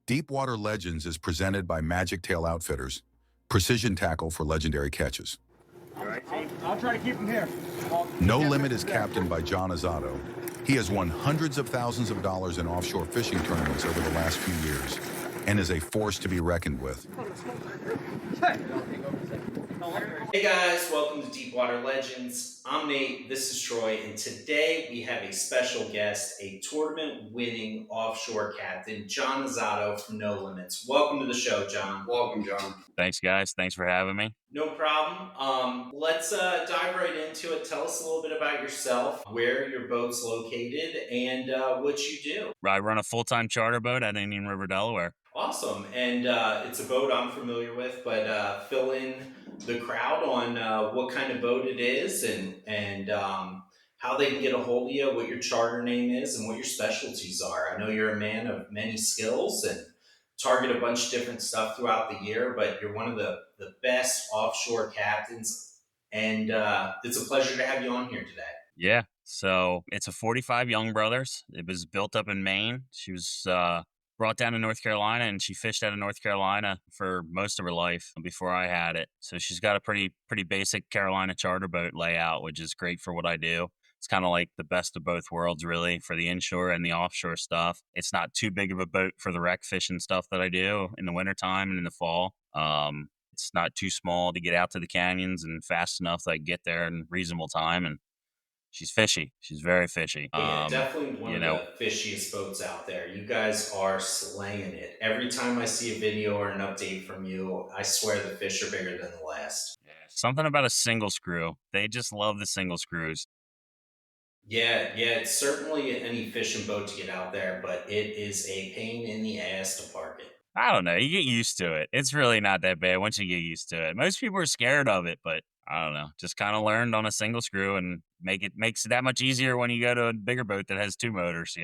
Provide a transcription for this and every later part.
Deepwater Legends is presented by Magic Tail Outfitters, precision tackle for legendary catches. I'll try to keep him here. No Limit is captained by John Azato. He has won hundreds of thousands of dollars in offshore fishing tournaments over the last few years and is a force to be reckoned with. Hey guys, welcome to Deepwater Legends. I'm Nate, this is Troy, and today we have a special guest, a tournament-winning offshore captain, John Azato from No Limits. Welcome to the show, John. Welcome, John. Thanks, guys. Thanks for having me. No problem. Let's dive right into it. Tell us a little bit about yourself, where your boat's located, and what you do. I run a full-time charter boat at Indian River, Delaware. Awesome. And it's a boat I'm familiar with, but fill in the crowd on what kind of boat it is and how they can get a hold of you, what your charter name is, and what your specialties are. I know you're a man of many skills and target a bunch of different stuff throughout the year, but you're one of the best offshore captains, and it's a pleasure to have you on here today. Yeah. So it's a 45 Young Brothers. It was built up in Maine. She was brought down to North Carolina, and she fished out of North Carolina for most of her life before I had it. So she's got a pretty basic Carolina charter boat layout, which is great for what I do. It's kind of like the best of both worlds, really, for the inshore and the offshore stuff. It's not too big of a boat for the wreck fishing stuff that I do in the wintertime and in the fall. It's not too small to get out to the canyons and fast enough that I can get there in reasonable time. And she's fishy. She's very fishy. Yeah, definitely one of the fishiest boats out there. You guys are slaying it. Every time I see a video or an update from you, I swear the fish are bigger than the last. Yeah, something about a single screw. They just love the single screws. Yeah, it's certainly an efficient boat to get out there, but it is a pain in the ass to park it. I don't know. You get used to it. It's really not that bad once you get used to it. Most people are scared of it, but I don't know. Just kind of learned on a single screw, and makes it that much easier when you go to a bigger boat that has two motors,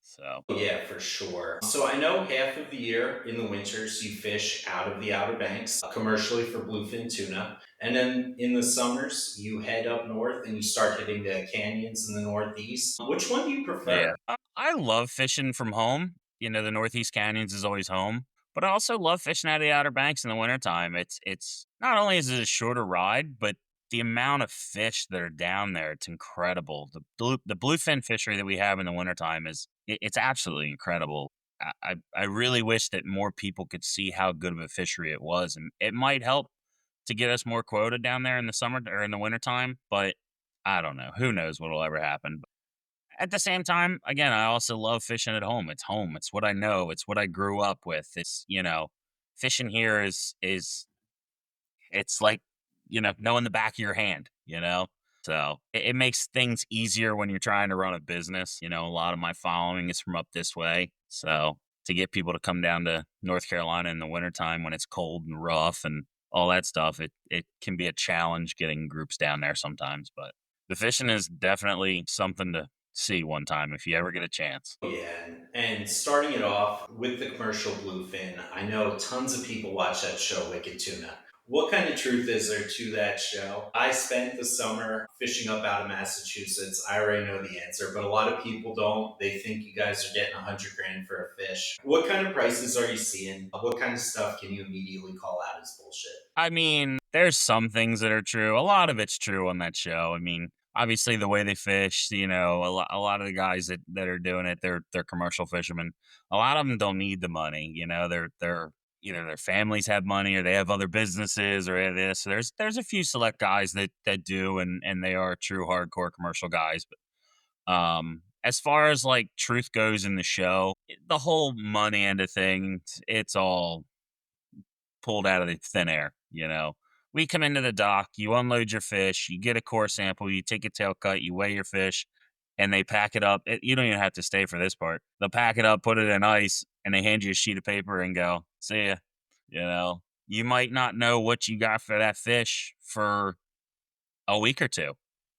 So yeah, for sure. So I know half of the year in the winters you fish out of the Outer Banks commercially for bluefin tuna, and then in the summers you head up north and you start hitting the canyons in the Northeast. Which one do you prefer? yeah, I love fishing from home. The Northeast Canyons is always home. But I also love fishing out of the Outer Banks in the wintertime. It's not only is it a shorter ride, but the amount of fish that are down there, it's incredible. The bluefin fishery that we have in the wintertime it's absolutely incredible. I really wish that more people could see how good of a fishery it was, and it might help to get us more quota down there in the summer or in the wintertime, but I don't know. Who knows what'll ever happen. At the same time, again, I also love fishing at home. It's home. It's what I know. It's what I grew up with. It's, fishing here is it's like, knowing the back of your hand. So it makes things easier when you're trying to run a business. A lot of my following is from up this way. So to get people to come down to North Carolina in the wintertime when it's cold and rough and all that stuff, it can be a challenge getting groups down there sometimes. But the fishing is definitely something to see one time if you ever get a chance. Yeah, and starting it off with the commercial bluefin, I know tons of people watch that show, Wicked Tuna. What kind of truth is there to that show? I spent the summer fishing up out of Massachusetts. I already know the answer, but a lot of people don't. They think you guys are getting $100,000 for a fish. What kind of prices are you seeing? What kind of stuff can you immediately call out as bullshit? I mean, there's some things that are true. A lot of it's true on that show. I mean, obviously the way they fish, a lot of the guys that are doing it, they're commercial fishermen. A lot of them don't need the money. They're either their families have money or they have other businesses or this. So there's a few select guys that do, and they are true hardcore commercial guys. But as far as like truth goes in the show, the whole money end of things, it's all pulled out of the thin air. We come into the dock, you unload your fish, you get a core sample, you take a tail cut, you weigh your fish, and they pack it up. You don't even have to stay for this part. They'll pack it up, put it in ice, and they hand you a sheet of paper and go, see ya. You might not know what you got for that fish for a week or two,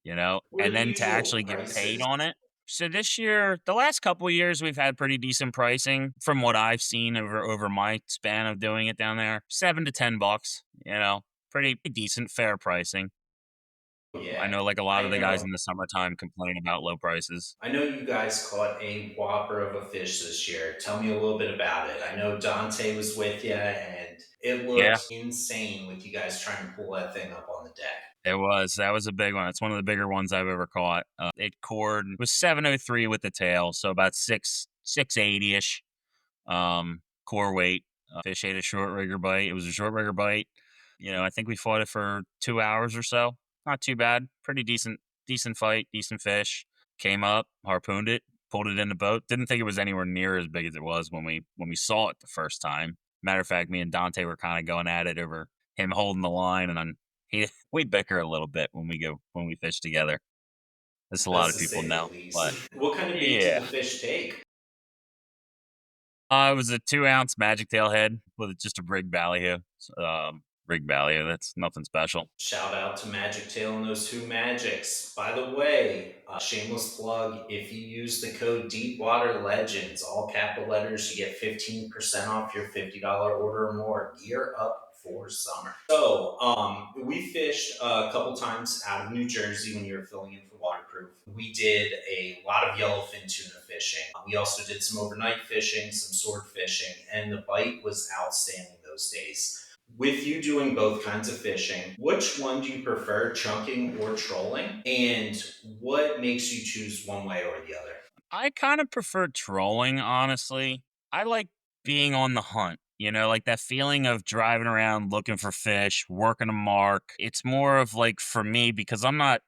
and then to actually get paid on it. So this year, the last couple of years, we've had pretty decent pricing from what I've seen over my span of doing it down there. $7 to $10, pretty decent, fair pricing. I Yeah, know like a lot I of the guys know. in the summertime complain about low prices. I know you guys caught a whopper of a fish this year. Tell me a little bit about it. I know Dante was with you, and it Yeah, looked insane with you guys trying to pull that thing up on the deck. it was. That was a big one. It's one of the bigger ones I've ever caught. It cored was 703 with the tail, so about 680 ish core weight. Fish ate a short rigger bite. It was a short rigger bite. I think we fought it for 2 hours or so. Not too bad. Pretty decent fight, decent fish. Came up, harpooned it, pulled it in the boat. Didn't think it was anywhere near as big as it was when we saw it the first time. Matter of fact, me and Dante were kind of going at it over him holding the line, and he we bicker a little bit when we fish together. This a lot That's of to people say the know, but least. What kind of bait did yeah. the fish take? It was a 2 ounce magic tail head with just a rig ballyhoo. Rig ballyhoo. That's nothing special. Shout out to Magic Tail and those two magics. By the way, shameless plug, if you use the code Deepwater Legends, all capital letters, you get 15% off your $50 order or more. Gear up for summer. So, we fished a couple times out of New Jersey when you were filling in for waterproof. We did a lot of yellowfin tuna fishing. We also did some overnight fishing, some sword fishing, and the bite was outstanding those days. With you doing both kinds of fishing, which one do you prefer, chunking or trolling? And what makes you choose one way or the other? I kind of prefer trolling, honestly. I like being on the hunt, like that feeling of driving around looking for fish, working a mark. It's more of like for me because I'm not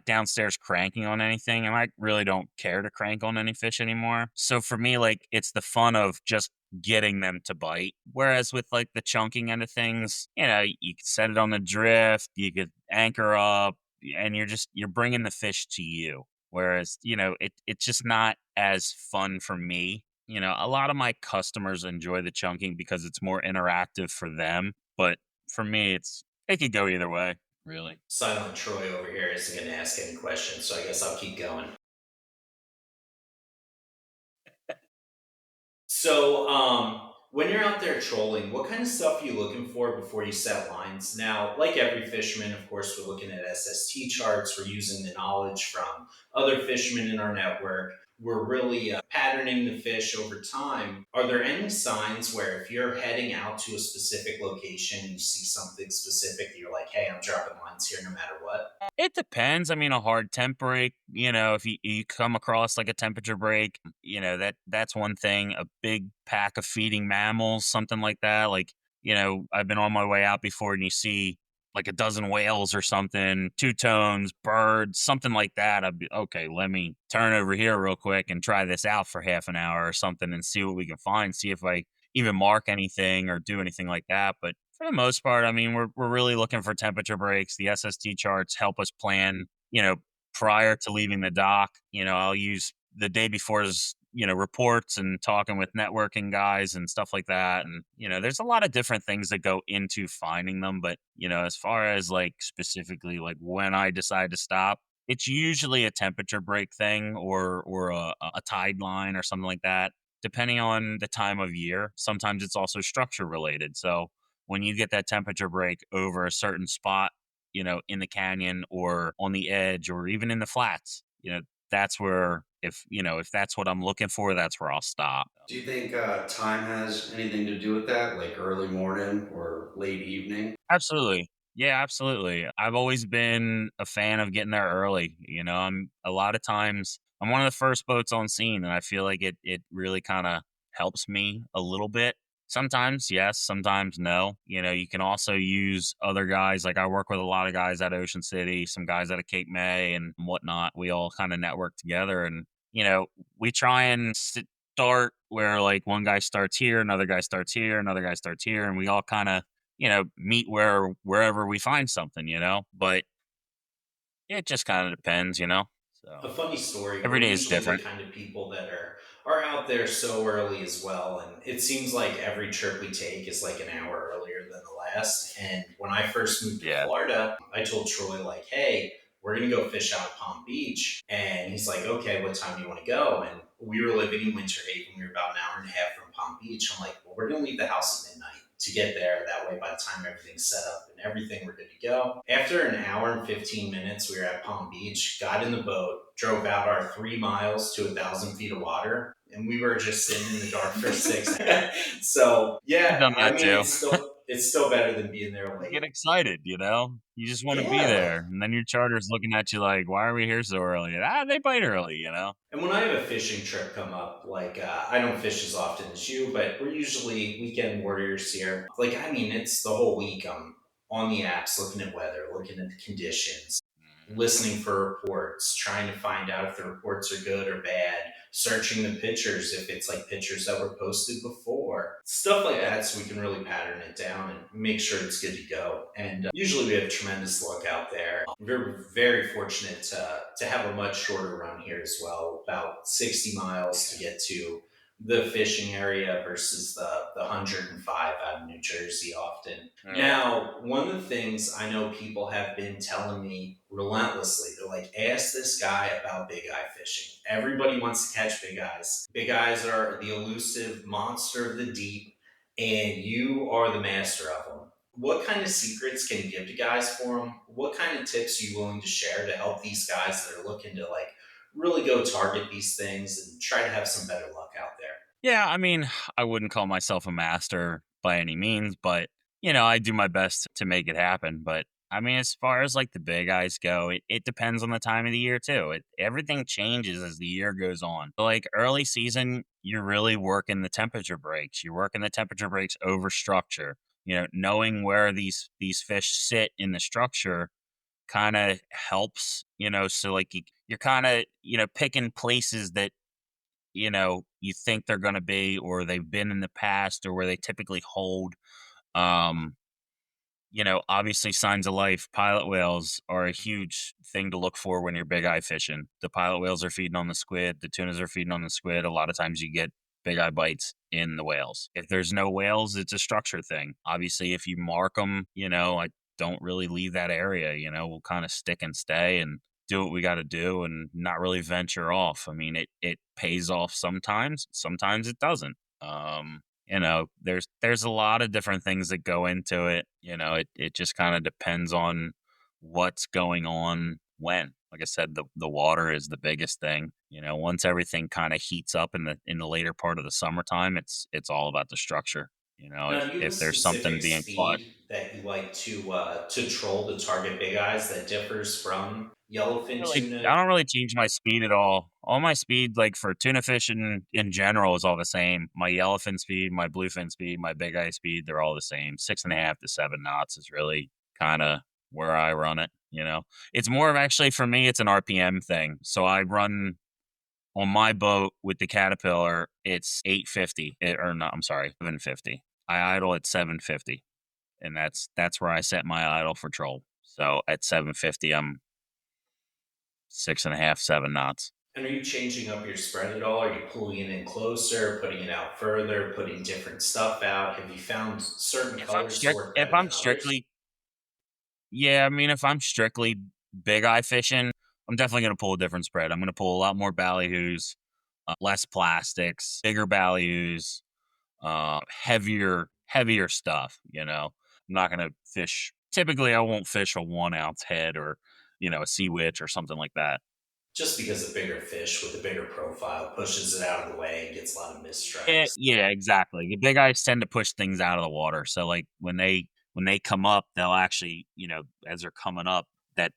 downstairs cranking on anything and I really don't care to crank on any fish anymore. So for me like it's the fun of just getting them to bite. Whereas with like the chunking end of things, you could set it on the drift, you could anchor up and you're bringing the fish to you. Whereas, it's just not as fun for me. A lot of my customers enjoy the chunking because it's more interactive for them. But for me, it could go either way, really. Silent Troy over here isn't going to ask any questions, so I guess I'll keep going. So, when you're out there trolling, what kind of stuff are you looking for before you set lines? Now, like every fisherman, of course, we're looking at SST charts. We're using the knowledge from other fishermen in our network. We're really patterning the fish over time. Are there any signs where if you're heading out to a specific location, you see something specific, you're like, hey, I'm dropping lines here no matter what? It depends. I mean, a hard temp break, if you come across like a temperature break, that's one thing. A big pack of feeding mammals, something like that. Like, I've been on my way out before and you see like a dozen whales or something, two tones, birds, something like that. I'd be okay, let me turn over here real quick and try this out for half an hour or something and see what we can find, see if I even mark anything or do anything like that. But for the most part, I mean, we're really looking for temperature breaks. The SST charts help us plan, prior to leaving the dock. I'll use the day before's, reports and talking with networking guys and stuff like that. And, there's a lot of different things that go into finding them. But, as far as like specifically like when I decide to stop, it's usually a temperature break thing or a tide line or something like that depending on the time of year. Sometimes it's also structure related. So when you get that temperature break over a certain spot, in the canyon or on the edge or even in the flats, that's where if that's what I'm looking for, that's where I'll stop. Do you think time has anything to do with that, like early morning or late evening? Absolutely. Yeah, absolutely. I've always been a fan of getting there early. I'm a lot of times I'm one of the first boats on scene and I feel like it really kind of helps me a little bit. Sometimes yes, sometimes no. You can also use other guys. Like I work with a lot of guys at Ocean City, some guys out of Cape May and whatnot. We all kind of network together and we try and start where like one guy starts here, another guy starts here, another guy starts here, and we all kind of meet wherever we find something, but it just kind of depends, A So funny story. every We're day is usually the different. kind of people that are out there so early as well, and it seems like every trip we take is like an hour earlier than the last. And when I first moved to Yeah. Florida, I told Troy like, "Hey, we're gonna go fish out of Palm Beach," and he's like, "Okay, what time do you want to go?" And we were living in Winter Haven. We were about an hour and a half from Palm Beach. I'm like, "Well, we're gonna leave the house at midnight. to get there. That way, by the time everything's set up and everything, we're good to go. After an hour and 15 minutes, we were at Palm Beach, got in the boat, drove out our 3 miles to 1,000 feet of water, and we were just sitting in the dark for 6. So I've yeah, done I that mean, too. it's still better than being there You get late. excited, you know? You just wanna be Yeah, like there, and then your charter's looking at you like, "Why are we here so early?" They bite early, you know? and when I have a fishing trip come up, like I don't fish as often as you, but we're usually weekend warriors here. Like I mean, it's the whole week. I'm on the apps, looking at weather, looking at the conditions, Mhm. listening for reports, trying to find out if the reports are good or bad, searching the pictures if it's like pictures that were posted before, stuff like Yeah. that, so we can really pattern it down and make sure it's good to go. And usually we have tremendous luck out there. We're very fortunate to have a much shorter run here as well, about 60 miles to Yeah. get to the fishing area versus the 105 out of New Jersey often. Yeah. Now, one of the things I know people have been telling me relentlessly, they're like, ask this guy about big eye fishing. Everybody wants to catch big eyes. Big eyes are the elusive monster of the deep, and you are the master of them. What kind of secrets can you give to guys for them? What kind of tips are you willing to share to help these guys that are looking to like really go target these things and try to have some better luck out there? Yeah, I mean, I wouldn't call myself a master by any means, but, I do my best to make it happen, but, I mean, as far as, like, the big eyes go, it depends on the time of the year too. Everything changes as the year goes on. Like, early season, you're really working the temperature breaks. You're working the temperature breaks over structure. Knowing where these fish sit in the structure kinda helps, so, like, you're kinda, picking places that you think they're going to be or they've been in the past or where they typically hold. Um, obviously signs of life, pilot whales are a huge thing to look for when you're big eye fishing. The pilot whales are feeding on the squid, the tunas are feeding on the squid. A lot of times you get big eye bites in the whales. If there's no whales, it's a structure thing. Obviously, if you mark them, I don't really leave that area. We'll kind of stick and stay and do what we got to do and not really venture off. I mean, it pays off sometimes it doesn't. There's a lot of different things that go into it. It just kind of depends on what's going on when. Like I said, the water is the biggest thing. Once everything kind of heats up in the later part of the summertime, it's all about the structure. Now, If do you have a if there's something specific being caught. speed that you like to troll to target big eyes that differs from yellowfin I tuna? don't really change my speed at all. All my speed, like for tuna fishing in general, is all the same. My yellowfin speed, my bluefin speed, my big eye speed, they're all the same. 6.5 to 7 knots is really kind of where I run it. It's more of actually for me, it's an RPM thing. So I run on my boat with the Caterpillar, it's 850 or no, I'm sorry, 750. I idle at 750, and that's where I set my idle for troll. So at 750, I'm 6.5, 7 knots. And are you changing up your spread at all? Are you pulling it in closer, putting it out further, putting different stuff out? Have you found certain colors to work If better I'm than others? strictly yeah, I mean, if I'm strictly big eye fishing, I'm definitely gonna pull a different spread. I'm gonna pull a lot more ballyhoos, less plastics, bigger ballyhoos, heavier stuff. I'm not gonna fish. Typically, I won't fish a 1 ounce head or a sea witch or something like that. Just because a bigger fish with a bigger profile pushes it out of the way and gets a lot of missed Yeah, strikes. yeah, exactly. The big eyes tend to push things out of the water. So like when they come up, they'll actually, as they're coming up, that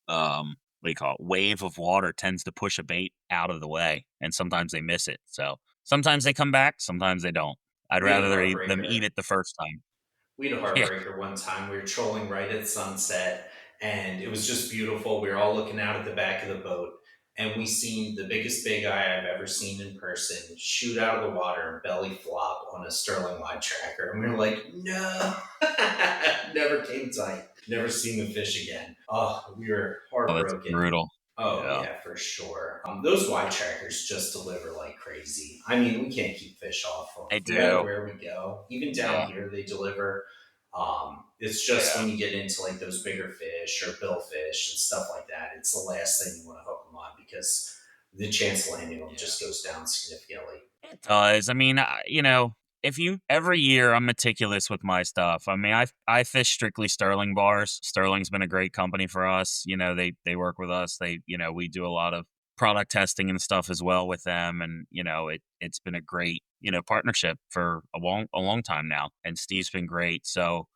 what do you call it? Wave of water tends to push a bait out of the way, and sometimes they miss it. So sometimes they come back, sometimes they don't. I'd We had a rather them heartbreaker. eat it the first time. We had a Yeah, heartbreaker one time. We were trolling right at sunset, and it was just beautiful. We were all looking out at the back of the boat, and we seen the biggest big eye I've ever seen in person shoot out of the water and belly flop on a sterling wide tracker. And we were like, no, never came tight. Never seen the fish again. Oh, we were oh, that's heartbroken. brutal. Oh Yeah, yeah, for sure. Those wide trackers just deliver like crazy. I mean, we can't keep fish off of they no matter do. where we go. Even down Yeah, here, they deliver. It's just yeah, when you get into like those bigger fish or billfish and stuff like that, it's the last thing you want to hook them on because the chance of landing them yeah. just goes down significantly. It does. I mean, if you every year I'm meticulous with my stuff. I mean, I fish strictly Sterling bars. Sterling's been a great company for us. They work with us. We do a lot of product testing and stuff as well with them, and it's been a great partnership for a long time now. And Steve's been great. So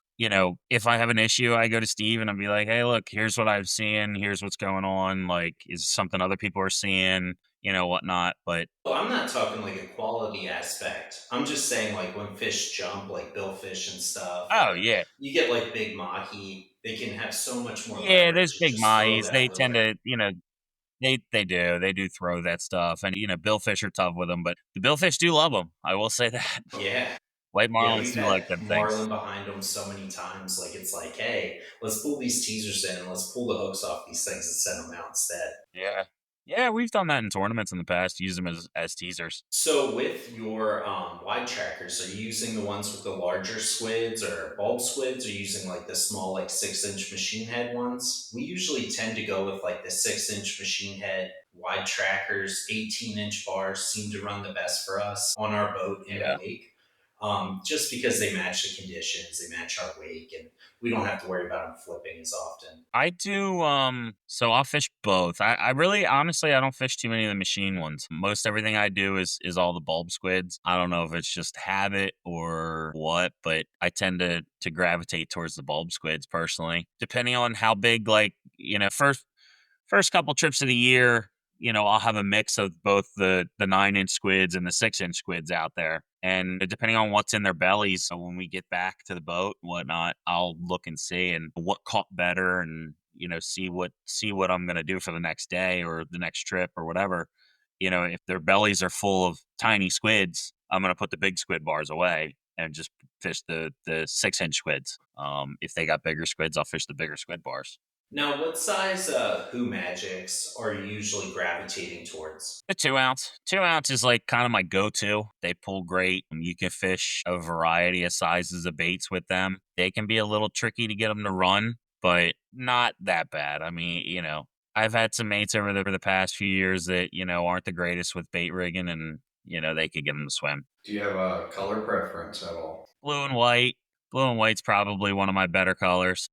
if I have an issue, I go to Steve and I'll be like, hey, look, here's what I've seen. Here's what's going on. Like, is something other people are seeing? Whatnot. But Well, I'm not talking like a quality aspect. I'm just saying like when fish jump, like billfish and stuff, oh and yeah, you get like big mahi, they can have so much more yeah, leverage there's and big just throw mahis. They that tend lure. to, they do throw that stuff, and billfish are tough with them, but the billfish do love them. I will say that. Yeah. White Yeah, marlins we've do like had them marlin things. behind them so many times. Like it's like, hey, let's pull these teasers in and let's pull the hooks off these things and send them out instead. Yeah, yeah, we've done that in tournaments in the past. Use them as teasers. So with your wide trackers, are you using the ones with the larger squids or bulb squids, or using like the small like 6-inch machine head ones? We usually tend to go with like the 6-inch machine head wide trackers. 18-inch bars seem to run the best for us on our boat in the Yeah. lake. Just because they match the conditions, they match our wake, and we don't have to worry about them flipping as often. I do so I'll fish both. I really honestly I don't fish too many of the machine ones. Most everything I do is all the bulb squids. I don't know if it's just habit or what, but I tend to gravitate towards the bulb squids personally. Depending on how big, like, first couple trips of the year, I'll have a mix of both the 9-inch squids and the 6-inch squids out there. And depending on what's in their bellies, so when we get back to the boat and whatnot, I'll look and see and what caught better, and see what I'm gonna do for the next day or the next trip or whatever. If their bellies are full of tiny squids, I'm gonna put the big squid bars away and just fish the 6-inch squids. If they got bigger squids, I'll fish the bigger squid bars. Now, what size Who Magics are you usually gravitating towards? The 2 ounce. 2 ounce is like kind of my go to. They pull great. You can fish a variety of sizes of baits with them. They can be a little tricky to get them to run, but not that bad. I mean, I've had some mates over the past few years that, aren't the greatest with bait rigging, and, they could get them to swim. Do you have a color preference at all? Blue and white. Blue and white's probably one of my better colors,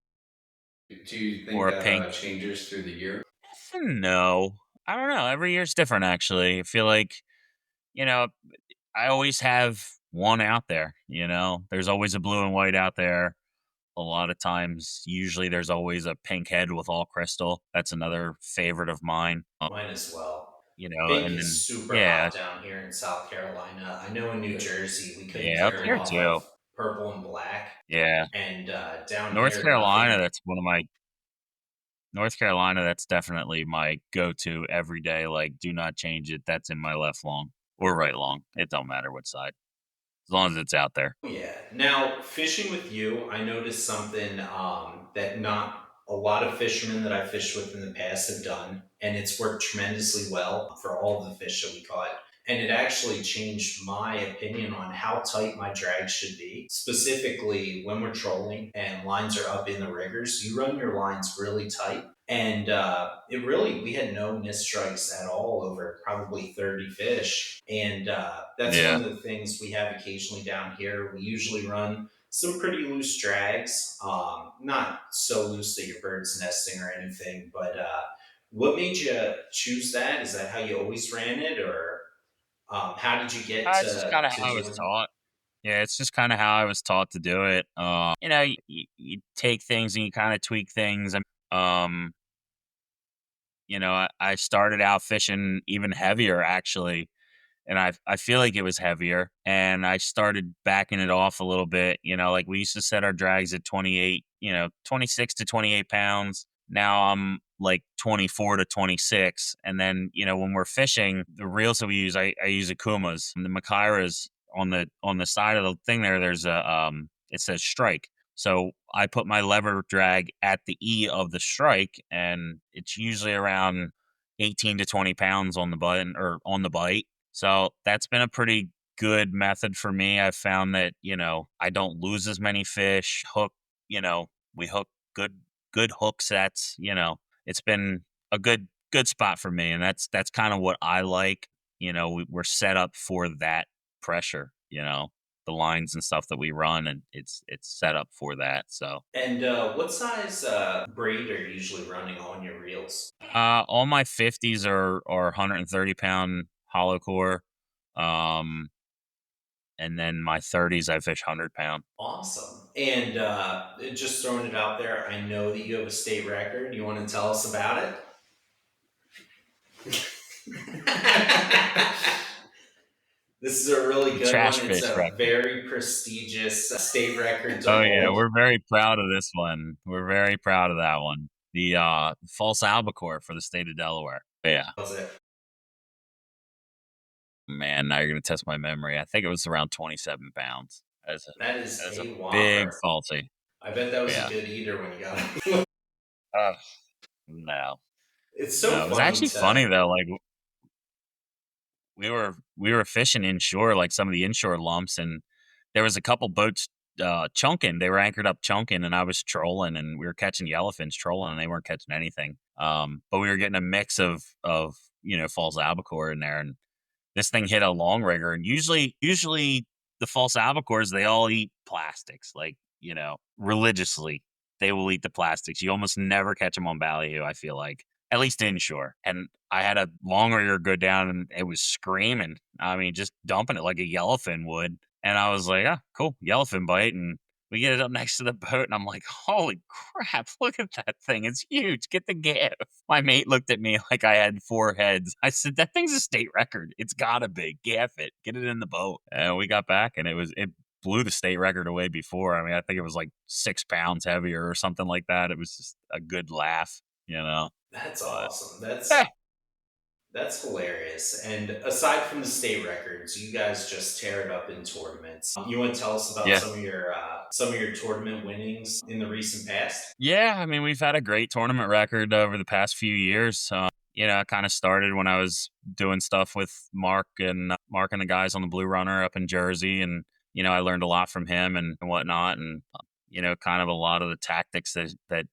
Do you think or that pink. changes through the year? No, I don't know. Every year's different, actually. I feel like, you know, I always have one out there, There's always a blue and white out there. A lot of times, usually there's always a pink head with all crystal. That's another favorite of mine. Mine as well. Pink And is then super yeah, hot down here in South Carolina. I know in New Jersey we couldn't yeah, up carry here off too. of purple and black, Yeah, and down North here Carolina. nothing. That's one of my North Carolina. That's definitely my go-to every day. Like, do not change it. That's in my left long or right long. It don't matter what side, as long as it's out there. Yeah. Now, fishing with you, I noticed something that not a lot of fishermen that I fished with in the past have done, and it's worked tremendously well for all of the fish that we caught. And it actually changed my opinion on how tight my drag should be. Specifically, when we're trolling and lines are up in the riggers, you run your lines really tight. And we had no missed strikes at all over probably 30 fish. And that's one Yeah, of the things we have occasionally down here. We usually run some pretty loose drags, not so loose that your bird's nesting or anything. But what made you choose that? Is that how you always ran it, or how did you get it's just kind of to how I was doing? taught. Yeah, it's just kind of how I was taught to do it. You take things and you kind of tweak things. Um, I started out fishing even heavier, actually, and I feel like it was heavier, and I started backing it off a little bit. Like, we used to set our drags at 28, 26 to 28 pounds. Now I'm like 24 to 26. And then, when we're fishing, the reels that we use, I use Akumas, and the Makairas on the side of the thing there. There's it says strike. So I put my lever drag at the E of the strike, and it's usually around 18 to 20 pounds on the button or on the bite. So that's been a pretty good method for me. I've found that, I don't lose as many fish. We hook good hook sets, It's been a good spot for me, and that's kind of what I like. We're set up for that pressure. the lines and stuff that we run, and it's set up for that. So And what size braid are you usually running on your reels? all my 50s are 130 pound hollow core. Um, and then my 30s I fish 100 pound. Awesome. And just throwing it out there, I know that you have a state record. You want to tell us about it? This is a really The good trash one. It's fish a record. very prestigious state record to Oh yeah, hold. we're very proud of this one. We're very proud of that one. The false albacore for the state of Delaware. Yeah. Was it? Man, now you're gonna test my memory. I think it was around 27 pounds. That is As a a big whopper. falsy. I bet that was a Yeah. good eater when you got it. Uh, no, It's so no. It was funny actually funny to. though. Like we were fishing inshore, like some of the inshore lumps, and there was a couple boats chunking. They were anchored up chunking, and I was trolling, and we were catching yellowfins trolling, and they weren't catching anything. But we were getting a mix of false albacore in there, and this thing hit a long rigger. And usually the false albacores, they all eat plastics, like religiously. They will eat the plastics. You almost never catch them on ballyhoo, I feel like, at least inshore. And I had a long rigger go down, and it was screaming. I mean, just dumping it like a yellowfin would. And I was like, ah, cool, yellowfin bite. And we get it up next to the boat, and I'm like, holy crap, look at that thing. It's huge. Get the gift. My mate looked at me like I had four heads. I said, that thing's a state record. It's gotta be. Gaff it. Get it in the boat. And we got back, and it blew the state record away before. I mean, I think it was like 6 pounds heavier or something like that. It was just a good laugh, you know. That's But awesome. eh, That's hilarious. And aside from the state records, you guys just tear it up in tournaments. You want to tell us about yeah. some of your tournament winnings in the recent past? Yeah, I mean, we've had a great tournament record over the past few years. I kind of started when I was doing stuff with Mark and the guys on the Blue Runner up in Jersey, and I learned a lot from him and whatnot, and kind of a lot of the tactics that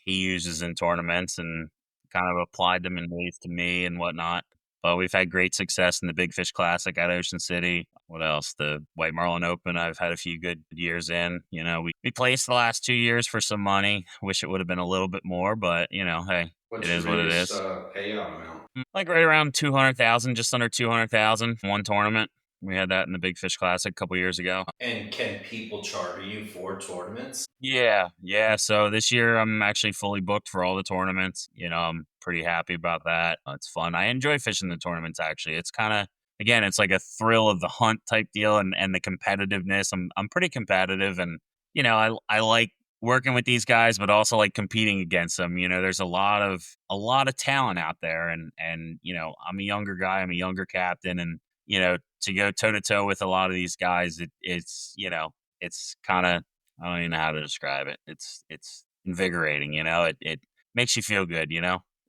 he uses in tournaments, and kind of applied them in ways to me and whatnot. But we've had great success in the Big Fish Classic at Ocean City. What else? The White Marlin Open, I've had a few good years in. We placed the last 2 years for some money. Wish it would have been a little bit more, but hey, What's it your is what it biggest is. payout amount? Like right around 200,000, just under 200,000, one tournament. We had that in the Big Fish Classic a couple years ago. And can people charter you for tournaments? Yeah, yeah. So this year I'm actually fully booked for all the tournaments. I'm pretty happy about that. It's fun. I enjoy fishing the tournaments actually. It's kind of again, it's like a thrill of the hunt type deal, and the competitiveness. I'm pretty competitive, and I like working with these guys, but also like competing against them. There's a lot of talent out there, and I'm a younger guy, I'm a younger captain, and to go toe to toe with a lot of these guys, it's kind of, I don't even know how to describe it. It's invigorating, it makes you feel good,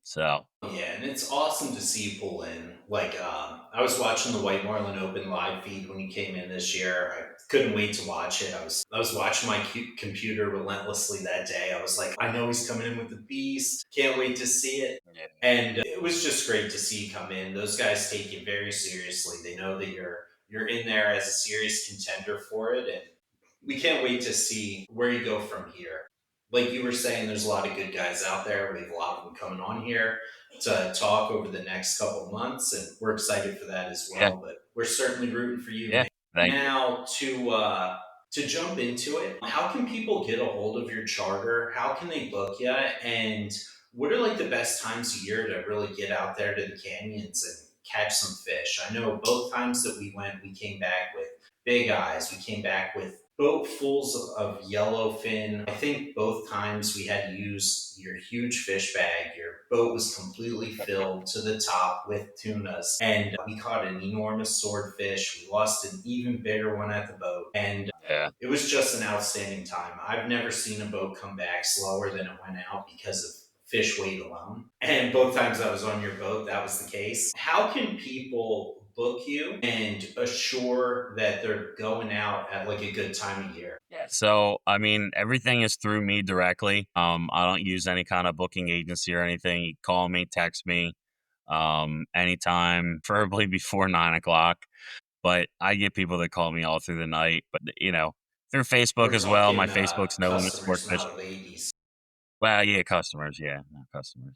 So Yeah, and it's awesome to see you pull in. Like, I was watching the White Marlin Open live feed when you came in this year. I couldn't wait to watch it. I was watching my computer relentlessly that day. I was like, I know he's coming in with the beast. Can't wait to see it. yeah, And it was just great to see you come in. Those guys take it very seriously. They know that you're in there as a serious contender for it, and we can't wait to see where you go from here. Like you were saying, there's a lot of good guys out there. We have a lot of them coming on here to talk over the next couple of months, and we're excited for that as yeah, well. But we're certainly rooting for you, yeah. man. Thank you. Now to jump into it, how can people get a hold of your charter? How can they book you? And what are like the best times of year to really get out there to the canyons and catch some fish? I know both times that we went, we came back with big eyes. We came back with boatfuls of yellowfin. I think both times we had to use your huge fish bag. Your boat was completely filled to the top with tunas. And we caught an enormous swordfish. We lost an even bigger one at the boat. And Yeah, it was just an outstanding time. I've never seen a boat come back slower than it went out because of fish weight alone. And both times I was on your boat, that was the case. How can people book you and assure that they're going out at like a good time of year? yeah. So I mean, everything is through me directly. I don't use any kind of booking agency or anything. You call me, text me, anytime, preferably before 9 o'clock. but I get people that call me all through the night. But through Facebook We're as well. My talking Facebook's No Limit Sport customers, Fishing. not ladies. Well, yeah, customers, yeah, not customers.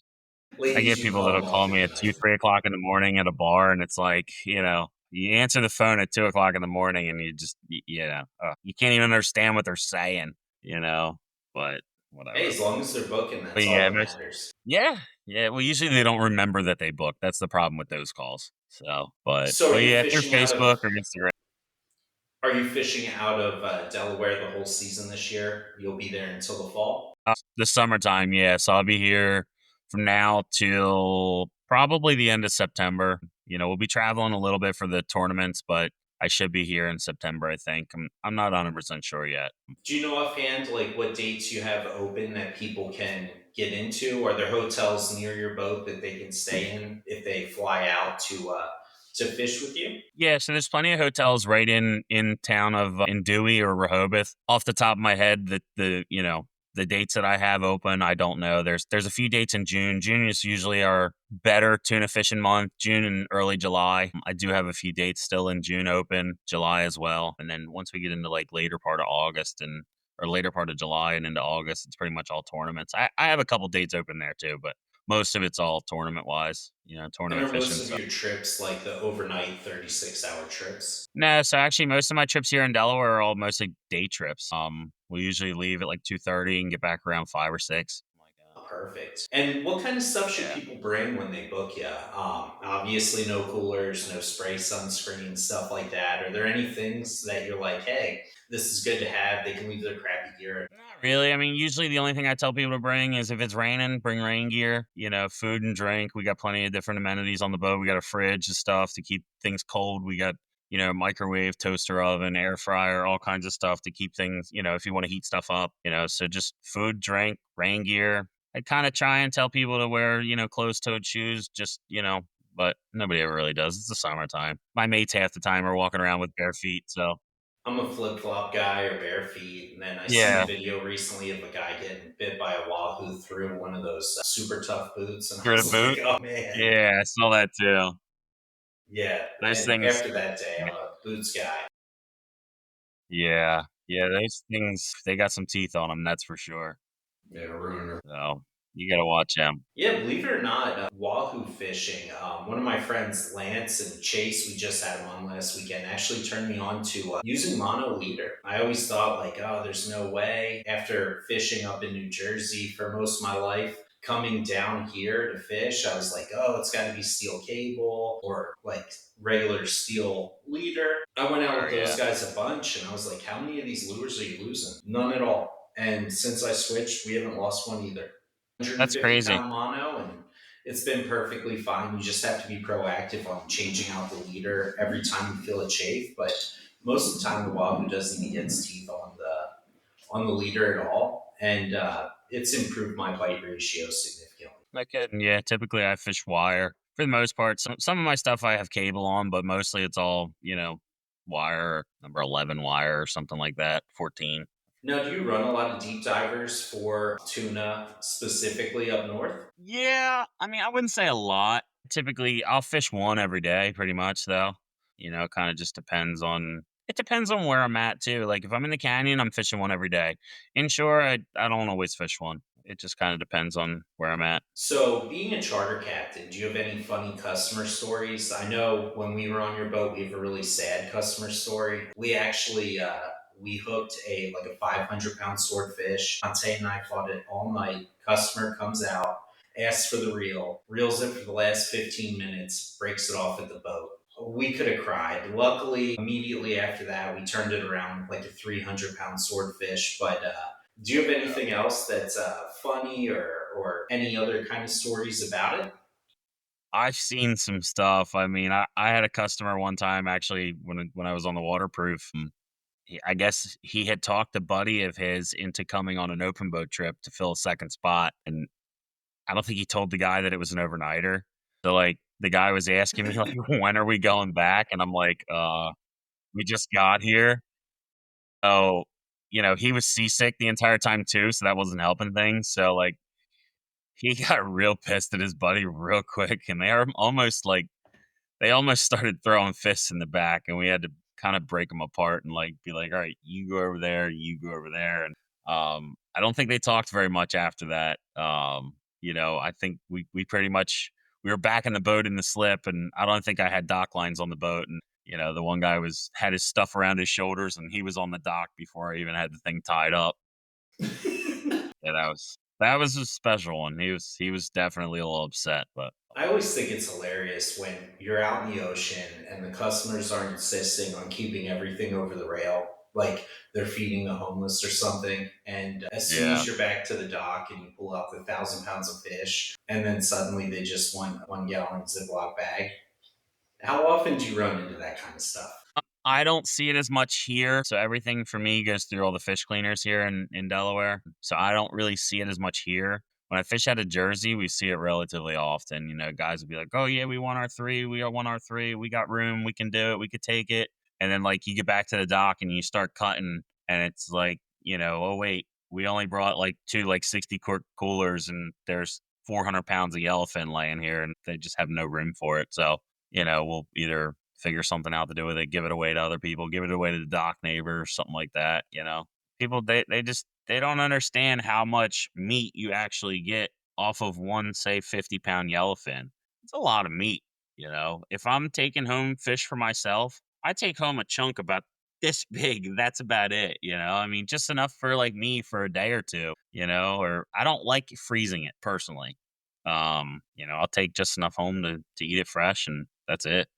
I Ladies, get you can people call that'll them all call through me the at two, night. 3 o'clock in the morning at a bar, and it's like, you answer the phone at 2 o'clock in the morning, and you just, you can't even understand what they're saying, you know. But Hey, whatever. as long as they're booking, But that's all yeah, that matters. yeah, yeah. Well, usually they don't remember that they booked. That's the problem with those calls. So, So, but yeah, through Facebook or Instagram. are you fishing out of Delaware the whole season this year? You'll be there until the fall. The summertime, yeah. So I'll be here from now till probably the end of September. We'll be traveling a little bit for the tournaments, but I should be here in September, I think. I'm not 100% sure yet. Do you know offhand like what dates you have open that people can get into? Are there hotels near your boat that they can stay in if they fly out to fish with you? Yeah, so there's plenty of hotels right in town of in Dewey or Rehoboth. Off the top of my head, the dates that I have open, I don't know. There's a few dates in June. June is usually our better tuna fishing month. June and early July. I do have a few dates still in June open, July as well. And then once we get into like later part of August and or later part of July and into August, it's pretty much all tournaments. I have a couple dates open there too, but most of it's all tournament wise, And tournament are fishing. most of So your trips like the overnight 36-hour trips? no, so actually most of my trips here in Delaware are all mostly day trips. We usually leave at like 2:30 and get back around 5 or 6. Like Perfect. And what kind of stuff should yeah. people bring when they book you? Obviously, no coolers, no spray sunscreen, stuff like that. Are there any things that you're like, hey, this is good to have? They can leave their crappy gear. Not really. I mean, usually the only thing I tell people to bring is if it's raining, bring rain gear, food and drink. We got plenty of different amenities on the boat. We got a fridge and stuff to keep things cold. We got, microwave, toaster oven, air fryer, all kinds of stuff to keep things, if you want to heat stuff up, so just food, drink, rain gear. I kind of try and tell people to wear, closed-toed shoes, just, but nobody ever really does. It's the summertime. My mates half the time are walking around with bare feet. So, I'm a flip flop guy or bare feet. And then I seen a yeah, video recently of a guy getting bit by a wahoo through one of those super tough boots. And I for the was boot. like, oh man. Yeah, I saw that too. Yeah. Those And things. after that day, I'm a boots guy. Yeah. Yeah, those things, they got some teeth on them, that's for sure. Yeah, ruiner. So, you gotta watch them. Yeah, believe it or not, wahoo fishing. One of my friends, Lance and Chase, we just had him on last weekend, actually turned me on to using mono leader. I always thought, like, oh, there's no way. After fishing up in New Jersey for most of my life, coming down here to fish, I was like, oh, it's got to be steel cable or like regular steel leader. I went out Sure, with yeah. those guys a bunch and I was like, how many of these lures are you losing? None at all. And since I switched, we haven't lost one either. That's 150 crazy. pound mono, and it's been perfectly fine. You just have to be proactive on changing out the leader every time you feel a chafe. But most of the time, the wahoo doesn't even get its teeth on the leader at all, and it's improved my bite ratio significantly. Okay. Yeah, typically I fish wire. For the most part, some of my stuff I have cable on, but mostly it's all, wire, number 11 wire or something like that, 14. Now, do you run a lot of deep divers for tuna specifically up north? Yeah, I mean, I wouldn't say a lot. Typically, I'll fish one every day, pretty much, though. Kind of just depends on. It depends on where I'm at too. Like if I'm in the canyon, I'm fishing one every day. Inshore, I don't always fish one. It just kind of depends on where I'm at. So, being a charter captain, do you have any funny customer stories? I know when we were on your boat, we have a really sad customer story. We actually we hooked a like a 500-pound swordfish. Ante and I fought it all night. Customer comes out, asks for the reel, reels it for the last 15 minutes, breaks it off at the boat. We could have cried. Luckily, immediately after that, we turned it around like a 300-pound swordfish. But do you have anything else that's funny or any other kind of stories about it? I've seen some stuff. I mean, I had a customer one time actually when I was on the waterproof. I guess he had talked a buddy of his into coming on an open boat trip to fill a second spot, and I don't think he told the guy that it was an overnighter. So like the guy was asking me like, when are we going back? And I'm like, we just got here. So, he was seasick the entire time too, so that wasn't helping things. So like he got real pissed at his buddy real quick, and they are almost like they almost started throwing fists in the back, and we had to kind of break them apart and like be like, all right, you go over there, you go over there. And I don't think they talked very much after that. I think we pretty much we were back in the boat in the slip, and I don't think I had dock lines on the boat. And the one guy had his stuff around his shoulders, and he was on the dock before I even had the thing tied up. Yeah, that was a special one. He was definitely a little upset, but I always think it's hilarious when you're out in the ocean and the customers are insisting on keeping everything over the rail, like they're feeding the homeless or something. And as soon yeah. as you're back to the dock and you pull out the 1,000 pounds of fish, and then suddenly they just want 1 gallon Ziploc bag. How often do you run into that kind of stuff? I don't see it as much here. So everything for me goes through all the fish cleaners here in Delaware. So I don't really see it as much here. When I fish out of Jersey, we see it relatively often. Guys will be like, "Oh yeah, we want our three. We want our three. We got room. We can do it. We could take it." And then like you get back to the dock and you start cutting, and it's like, oh wait, we only brought like two like 60 quart coolers, and there's 400 pounds of yellowfin laying here, and they just have no room for it. So we'll either figure something out to do with it, give it away to other people, give it away to the dock neighbors, something like that. People they don't understand how much meat you actually get off of one, say, 50-pound yellowfin. It's a lot of meat. If I'm taking home fish for myself, I take home a chunk about this big. That's about it. I mean, just enough for like me for a day or two. Or I don't like freezing it personally. I'll take just enough home to eat it fresh, and that's it.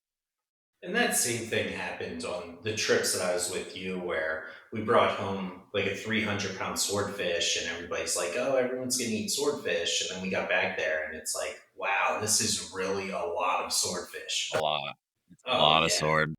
And that same thing happened on the trips that I was with you, where we brought home like a 300 pound swordfish, and everybody's like, oh, everyone's going to eat swordfish. And then we got back there, and it's like, wow, this is really a lot of swordfish. A lot. It's a Oh, lot of yeah. sword.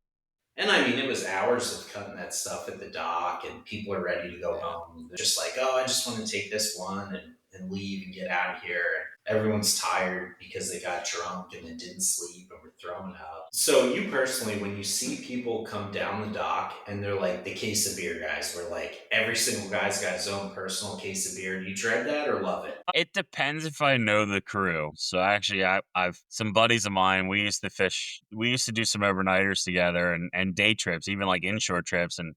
And I mean, it was hours of cutting that stuff at the dock, and people are ready to go Yeah. home. They're just like, oh, I just want to take this one and leave and get out of here. And everyone's tired because they got drunk and then didn't sleep and were thrown up. So, you personally, when you see people come down the dock and they're like the case of beer guys, where like every single guy's got his own personal case of beer, do you dread that or love it? It depends if I know the crew. So actually, I've some buddies of mine. We used to fish. We used to do some overnighters together and day trips, even like inshore trips. And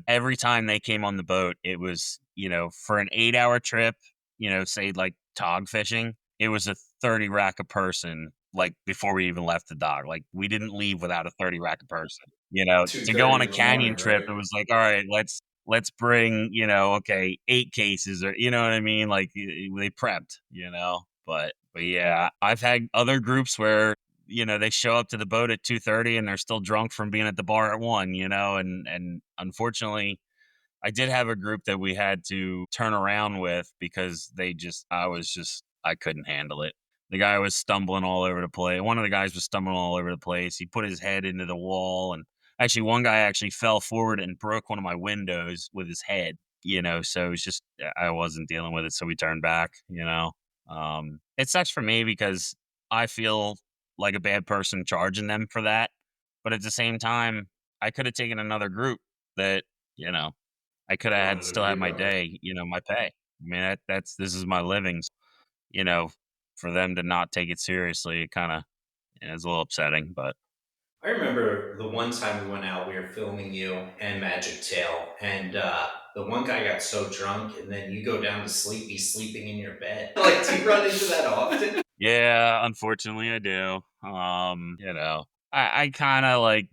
every time they came on the boat, it was for an 8-hour trip. Say like tog fishing, it was a 30 rack a person. Like before we even left the dock, like we didn't leave without a 30 rack a person. To go on 2:30 a in the canyon morning, trip, right? it was like, all right, let's bring, okay, 8 cases, or you know what I mean? Like they prepped, but yeah, I've had other groups where, they show up to the boat at 2:30 and they're still drunk from being at the bar at 1, and unfortunately I did have a group that we had to turn around with because I couldn't handle it. The guy was stumbling all over the place. One of the guys was stumbling all over the place. He put his head into the wall, and actually one guy actually fell forward and broke one of my windows with his head, so it was just I wasn't dealing with it, so we turned back. It sucks for me because I feel like a bad person charging them for that, but at the same time, I could have taken another group that, you know, I could have had Wanted to still be had my around. day, my pay. I mean, this is my living. You know, for them to not take it seriously, it kind of is a little upsetting. But I remember the one time we went out, we were filming you and Magic Tail, and the one guy got so drunk, and then you go down to sleep, he's sleeping in your bed. Like, do you run into that often? yeah, unfortunately, I do. I kind of like,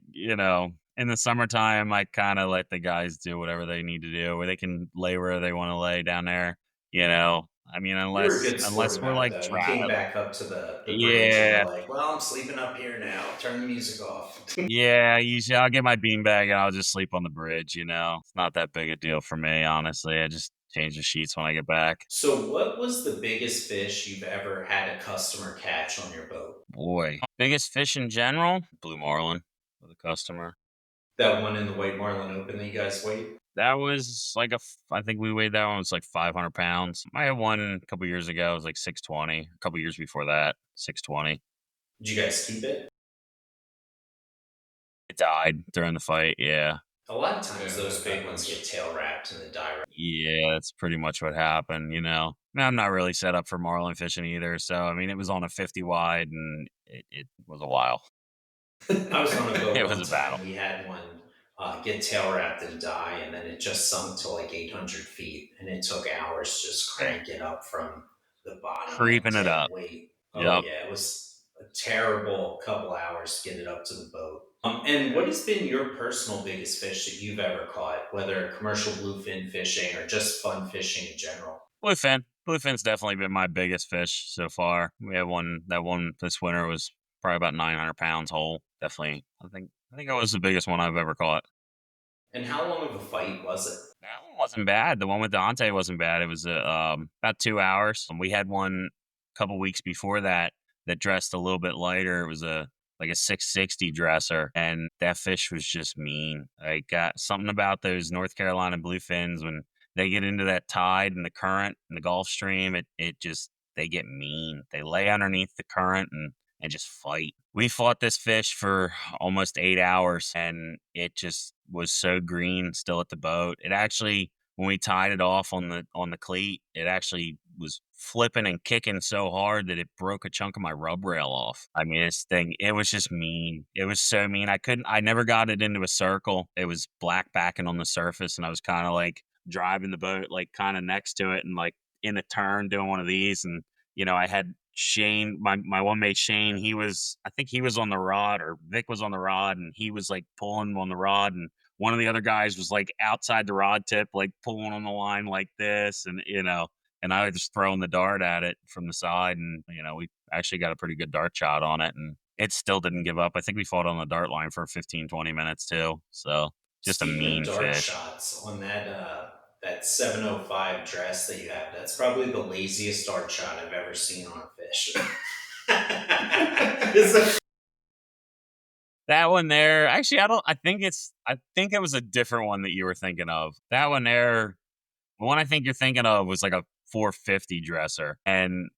in the summertime, I kind of let the guys do whatever they need to do, where they can lay where they want to lay down there. I mean, You were a unless good sport unless we're about it, like though. You came try, back up to the bridge, and yeah, you're like, well, I'm sleeping up here now. Turn the music off. yeah. Usually, I'll get my beanbag and I'll just sleep on the bridge. It's not that big a deal for me, honestly. I just change the sheets when I get back. So, what was the biggest fish you've ever had a customer catch on your boat? Boy, biggest fish in general, blue marlin with a customer. That one in the White Marlin Open that you guys weighed? That was like I think we weighed that one, it was like 500 pounds. I had one a couple years ago, it was like 620. A couple years before that, 620. Did you guys keep it? It died during the fight. Yeah. A lot of Yeah, times those that big ones get happens. tail wrapped and then die. Yeah, that's pretty much what happened. I'm not really set up for marlin fishing either. So, I mean, it was on a 50 wide and it was a while. I was on a boat It was one a time. battle. We had one get tail wrapped and die, and then it just sunk to like 800 feet, and it took hours just Yeah. crank it up from the bottom, like Creeping it dead up. weight. Oh Yep. yeah, it was a terrible couple hours to get it up to the boat. And what has been your personal biggest fish that you've ever caught, whether commercial bluefin fishing or just fun fishing in general? Bluefin. Bluefin's definitely been my biggest fish so far. We had one that one this winter was probably about 900 pounds whole. Definitely. I think that was the biggest one I've ever caught. And how long of a fight was it? That one wasn't bad. The one with Dante wasn't bad. It was about 2 hours. We had one a couple weeks before that that dressed a little bit lighter. It was a like a 660 dresser, and that fish was just mean. I got something about those North Carolina bluefins when they get into that tide and the current and the Gulf Stream. It just they get mean. They lay underneath the current and just fight. We fought this fish for almost 8 hours, and it just was so green still at the boat. It actually, when we tied it off on the cleat, it actually was flipping and kicking so hard that it broke a chunk of my rub rail off. I mean, this thing, it was just mean. It was so mean. I never got it into a circle. It was black backing on the surface, and I was kind of like driving the boat, like kind of next to it, and like in a turn doing one of these, and I had Shane, my one mate Shane, I think he was on the rod, or Vic was on the rod, and he was like pulling on the rod, and one of the other guys was like outside the rod tip, like pulling on the line like this, and I was just throwing the dart at it from the side, and we actually got a pretty good dart shot on it, and it still didn't give up. I think we fought on the dart line for 15-20 minutes too. So just a Speaking of mean dart fish. shots, on that 705 dress that you have, that's probably the laziest dart shot I've ever seen on a fish. Is it- That one there, actually, I think it was a different one that you were thinking of. That one there, the one I think you're thinking of was like a 450 dresser. And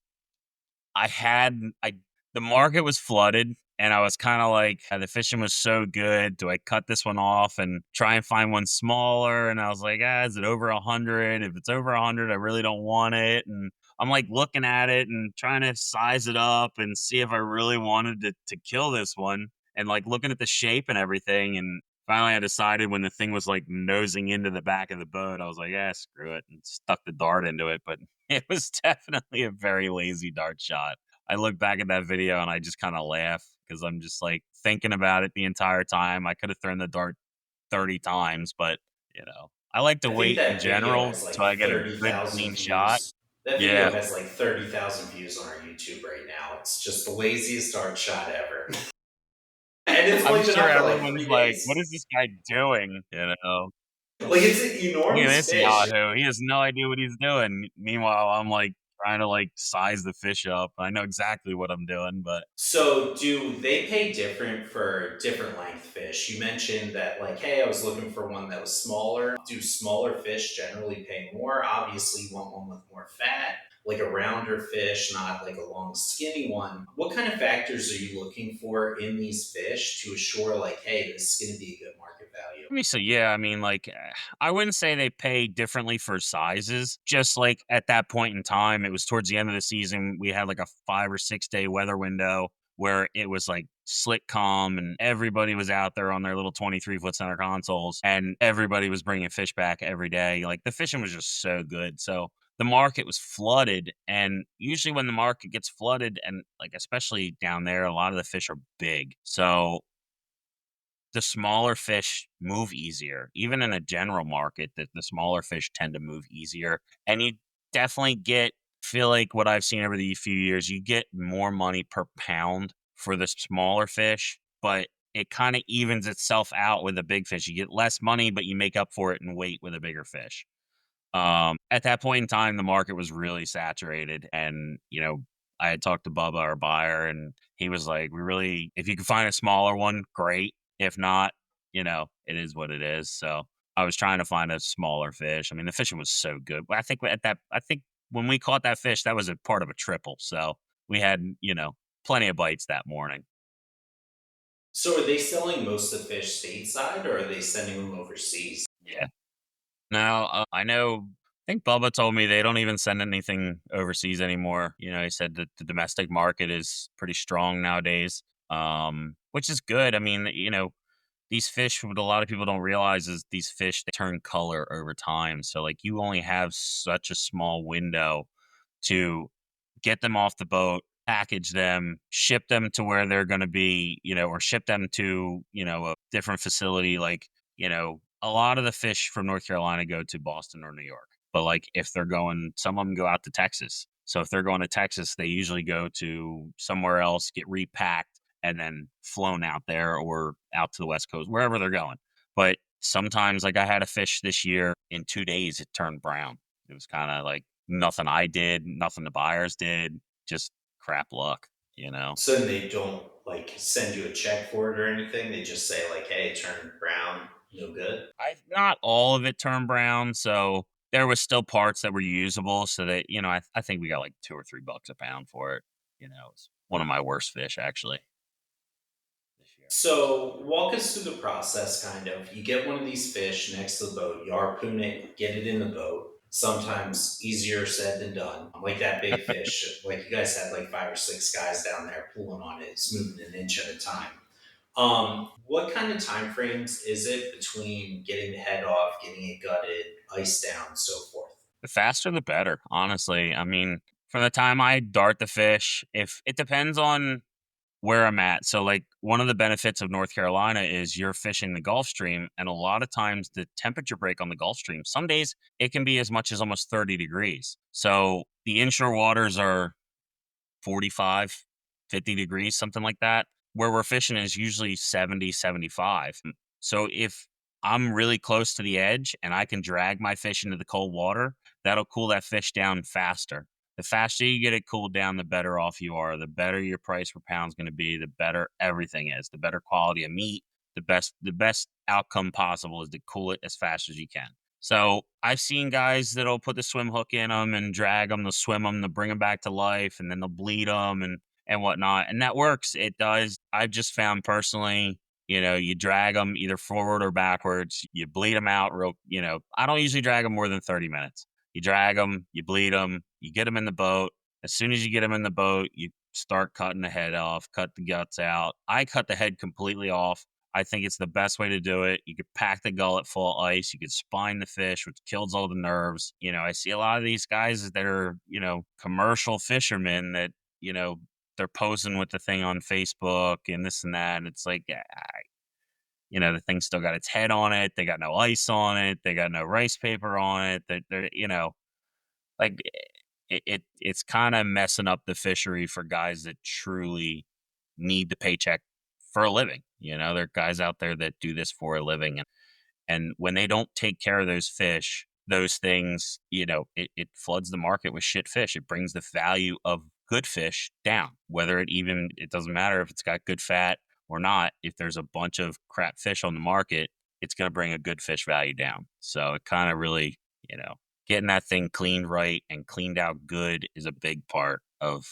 I had I the market was flooded, and I was kind of like, the fishing was so good. Do I cut this one off and try and find one smaller? And I was like, is it over 100? If it's over 100, I really don't want it. And I'm like looking at it and trying to size it up and see if I really wanted to kill this one, and like looking at the shape and everything. And finally, I decided when the thing was like nosing into the back of the boat, I was like, screw it, and stuck the dart into it. But it was definitely a very lazy dart shot. I look back at that video and I just kind of laugh because I'm just like thinking about it the entire time. I could have thrown the dart 30 times, but I like to I think wait in that video general has like so I get a good 30,000 clean shot. views. That video Yeah. has like 30,000 views on our YouTube right now. It's just the laziest dart shot ever. And it's I'm only been sure up for like everyone's 3 like, what days. is this guy doing? Like it's an Look at enormous this fish. Yahoo. He has no idea what he's doing. Meanwhile, I'm like trying to like size the fish up. I know exactly what I'm doing, but So, do they pay different for different length fish? You mentioned that, like, hey, I was looking for one that was smaller. Do smaller fish generally pay more? Obviously, you want one with more fat, like a rounder fish, not like a long, skinny one. What kind of factors are you looking for in these fish to assure, like, hey, this is going to be a good market value? let me see. Yeah, I mean, like, I wouldn't say they pay differently for sizes. Just like at that point in time, it was towards the end of the season. We had like a 5 or 6 day weather window where it was like slick calm, and everybody was out there on their little 23-foot center consoles, and everybody was bringing fish back every day. Like the fishing was just so good. So the market was flooded, and usually when the market gets flooded, and like especially down there, a lot of the fish are big. So the smaller fish move easier. Even in a general market, that the smaller fish tend to move easier. And you definitely feel like what I've seen over the few years, you get more money per pound for the smaller fish, but it kind of evens itself out with the big fish. You get less money, but you make up for it in weight with a bigger fish. At that point in time, the market was really saturated, and I had talked to Bubba, our buyer, and he was like, "We really, if you can find a smaller one, great. If not, it is what it is." So I was trying to find a smaller fish. I mean, the fishing was so good. But I think when we caught that fish, that was a part of a triple. So we had, plenty of bites that morning. So, are they selling most of the fish stateside or are they sending them overseas? Yeah. Now, I know, I think Bubba told me they don't even send anything overseas anymore. He said that the domestic market is pretty strong nowadays. which is good. I mean, these fish, what a lot of people don't realize is these fish, they turn color over time. So like you only have such a small window to get them off the boat, package them, ship them to where they're going to be, or ship them to, a different facility. Like, a lot of the fish from North Carolina go to Boston or New York. But like if they're going, some of them go out to Texas. So if they're going to Texas, they usually go to somewhere else, get repacked, and then flown out there or out to the West Coast, wherever they're going. But sometimes, like I had a fish this year, in 2 days, it turned brown. It was kind of like nothing I did, nothing the buyers did, just crap luck. So then they don't like send you a check for it or anything. They just say like, "Hey, it turned brown, no good." Not all of it turned brown, so there was still parts that were usable. So that I think we got like $2 or $3 a pound for it. It's one of my worst fish actually this year. So walk us through the process, kind of. You get one of these fish next to the boat, you harpoon it, get it in the boat. Sometimes easier said than done. Like that big fish, like you guys had like 5 or 6 guys down there pulling on it. It's moving an inch at a time. What kind of time frames is it between getting the head off, getting it gutted, ice down, so forth? The faster the better, honestly. I mean, from the time I dart the fish, if it depends on where I'm at. So, like, one of the benefits of North Carolina is you're fishing the Gulf Stream, and a lot of times the temperature break on the Gulf Stream, some days it can be as much as almost 30 degrees. So, the inshore waters are 45, 50 degrees, something like that. Where we're fishing is usually 70, 75. So if I'm really close to the edge and I can drag my fish into the cold water, that'll cool that fish down faster. The faster you get it cooled down, the better off you are. The better your price per pound is going to be, the better everything is. The better quality of meat, the best outcome possible is to cool it as fast as you can. So I've seen guys that'll put the swim hook in them and drag them, to swim them, to bring them back to life, and then they'll bleed them and whatnot. And that works. It does. I've just found personally, you drag them either forward or backwards. You bleed them out I don't usually drag them more than 30 minutes. You drag them, you bleed them, you get them in the boat. As soon as you get them in the boat, you start cutting the head off, cut the guts out. I cut the head completely off. I think it's the best way to do it. You could pack the gullet full of ice. You could spine the fish, which kills all the nerves. I see a lot of these guys that are, commercial fishermen that, they're posing with the thing on Facebook and this and that. And it's like, the thing still got its head on it. They got no ice on it. They got no rice paper on it. They're like it's kind of messing up the fishery for guys that truly need the paycheck for a living. There are guys out there that do this for a living. And when they don't take care of those fish, those things, it floods the market with shit fish. It brings the value of good fish down, it doesn't matter if it's got good fat or not. If there's a bunch of crap fish on the market, it's going to bring a good fish value down. So it kind of really, getting that thing cleaned right and cleaned out good is a big part of,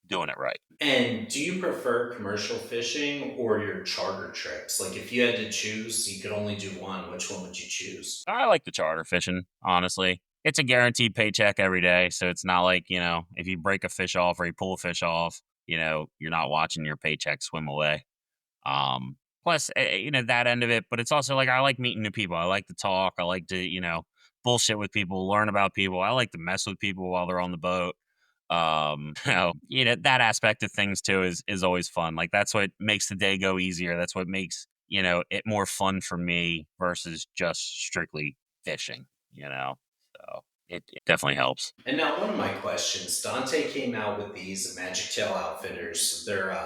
doing it right. And do you prefer commercial fishing or your charter trips? Like if you had to choose, you could only do one, which one would you choose? I like the charter fishing, honestly. It's a guaranteed paycheck every day. So it's not like, if you break a fish off or you pull a fish off, you're not watching your paycheck swim away. Plus, that end of it. But it's also like I like meeting new people. I like to talk. I like to, bullshit with people, learn about people. I like to mess with people while they're on the boat. That aspect of things too is always fun. Like that's what makes the day go easier. That's what makes it more fun for me versus just strictly fishing. So it definitely helps. And now, one of my questions, Dante came out with these Magic Tail Outfitters. They're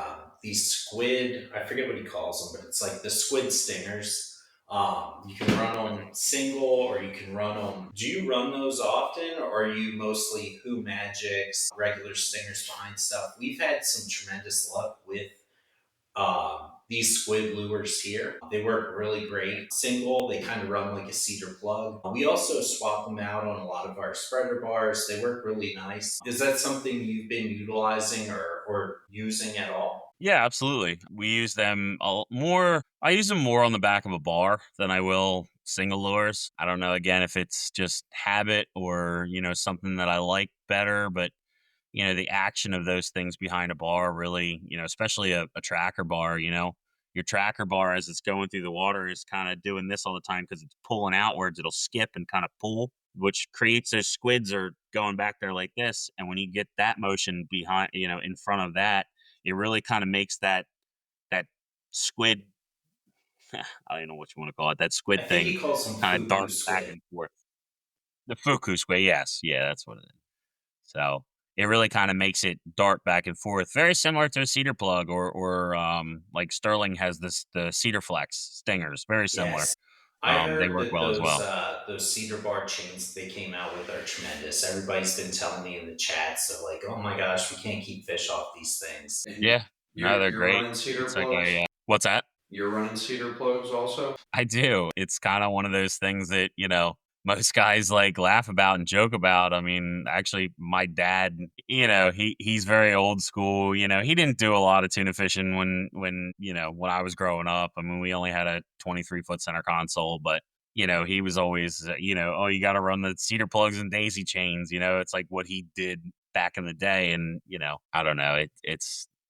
these squid, I forget what he calls them, but it's like the squid stingers. You can run them single or you can run them. Do you run those often or are you mostly Who Magics, regular stingers behind stuff? We've had some tremendous luck with these squid lures here. They work really great. Single, they kind of run like a cedar plug. We also swap them out on a lot of our spreader bars. They work really nice. Is that something you've been utilizing or using at all? Yeah, absolutely. We use them more. I use them more on the back of a bar than I will single lures. I don't know, again, if it's just habit or, something that I like better, but the action of those things behind a bar really, especially a tracker bar, your tracker bar as it's going through the water is kind of doing this all the time because it's pulling outwards. It'll skip and kind of pull, which creates those squids are going back there like this. And when you get that motion behind, in front of that, it really kind of makes that squid, I don't know what you want to call it, that I squid think thing he calls them kind of fugu dart back squid. and forth. The fuku squid, yes, yeah, that's what it is. So it really kind of makes it dart back and forth, very similar to a cedar plug, or like Sterling has the cedar flex stingers, very similar. Yes. I They heard work that well as well. those cedar bar chains they came out with are tremendous. Everybody's been telling me in the chat, so like, oh my gosh, we can't keep fish off these things. And Yeah, no, they're you're great. running cedar It's like plugs? what's that? You're running cedar plugs also? I do. It's kind of one of those things that, most guys like laugh about and joke about. I mean, actually my dad, he's very old school. He didn't do a lot of tuna fishing when I was growing up. I mean, we only had a 23-foot center console, but he was always, oh, you got to run the cedar plugs and daisy chains. It's like what he did back in the day. And, I don't know.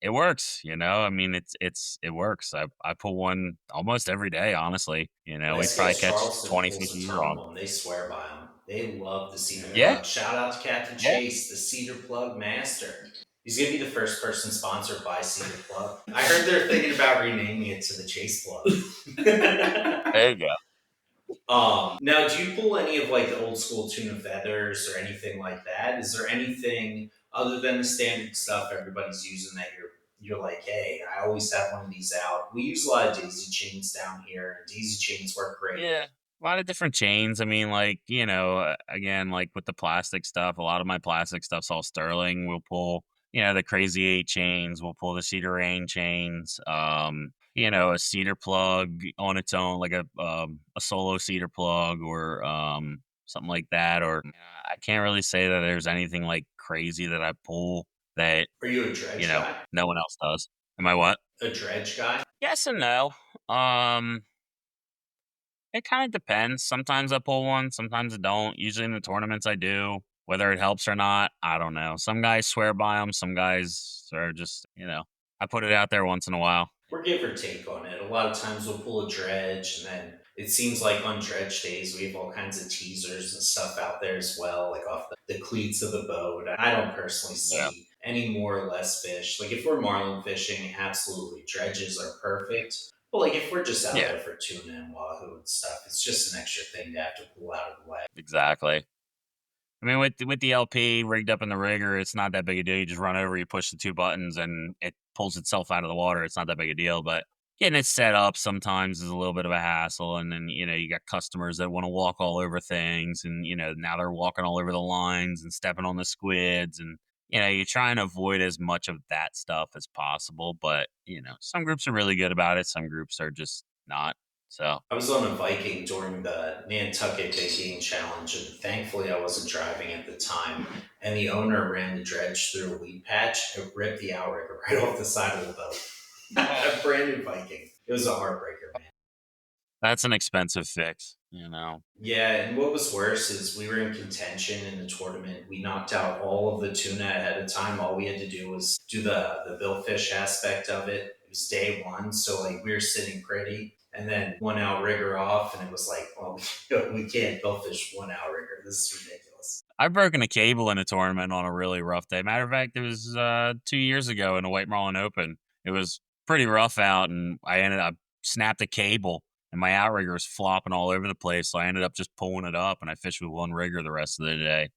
It works, I mean, it works. I pull one almost every day, honestly. We West probably Gets catch Charleston 20 pulls fish a a year ton on 'em. of them. They swear by them. They love the cedar Yeah, plug. Shout out to Captain yeah. Chase, the cedar plug master. He's gonna be the first person sponsored by Cedar Plug. I heard they're thinking about renaming it to the Chase Plug. There you go. Now, do you pull any of like the old school tuna feathers or anything like that? Is there anything other than the standard stuff everybody's using that you're like, hey, I always have one of these out. We use a lot of daisy chains down here, and daisy chains work great. Yeah. A lot of different chains. I mean, like, again, like with the plastic stuff, a lot of my plastic stuff's all Sterling. We'll pull, the Crazy 8 chains. We'll pull the Cedar Rain chains. A cedar plug on its own, like a solo cedar plug or something like that. Or I can't really say that there's anything like crazy that I pull that, Are you a dredge guy? no one else does. Am I what? A dredge guy? Yes and no. Um, It kind of depends. Sometimes I pull one, sometimes I don't. Usually in the tournaments I do. Whether it helps or not, I don't know. Some guys swear by them. Some guys are just, I put it out there once in a while. We're give or take on it. A lot of times we'll pull a dredge, and then it seems like on dredge days we have all kinds of teasers and stuff out there as well, like off the cleats of the boat. I don't personally Yeah. see any more or less fish. Like if we're marlin fishing, absolutely dredges are perfect. But like if we're just out Yeah, there for tuna and wahoo and stuff, it's just an extra thing to have to pull out of the way. exactly. I mean, with the LP rigged up in the rigger, it's not that big a deal. You just run over, you push the two buttons, and it pulls itself out of the water. It's not that big a deal. But getting it set up sometimes is a little bit of a hassle. And then you got customers that want to walk all over things, and now they're walking all over the lines and stepping on the squids, and you try and avoid as much of that stuff as possible. But some groups are really good about it. Some groups are just not. So I was on a Viking during the Nantucket Big Game Challenge, and thankfully I wasn't driving at the time. And the owner ran the dredge through a weed patch. It ripped the outrigger right off the side of the boat. A brand new Viking. It was a heartbreaker, man. that's an expensive fix. Yeah, and what was worse is we were in contention in the tournament. We knocked out all of the tuna ahead of time. All we had to do was do the billfish aspect of it. It was day one, so like we were sitting pretty. And then one outrigger off, and it was like, well, we can't billfish one outrigger. This is ridiculous. I've broken a cable in a tournament on a really rough day. Matter of fact, it was 2 years ago in the White Marlin Open. It was pretty rough out, and I ended up snapped a cable, and my outrigger was flopping all over the place. So I ended up just pulling it up, and I fished with one rigger the rest of the day. It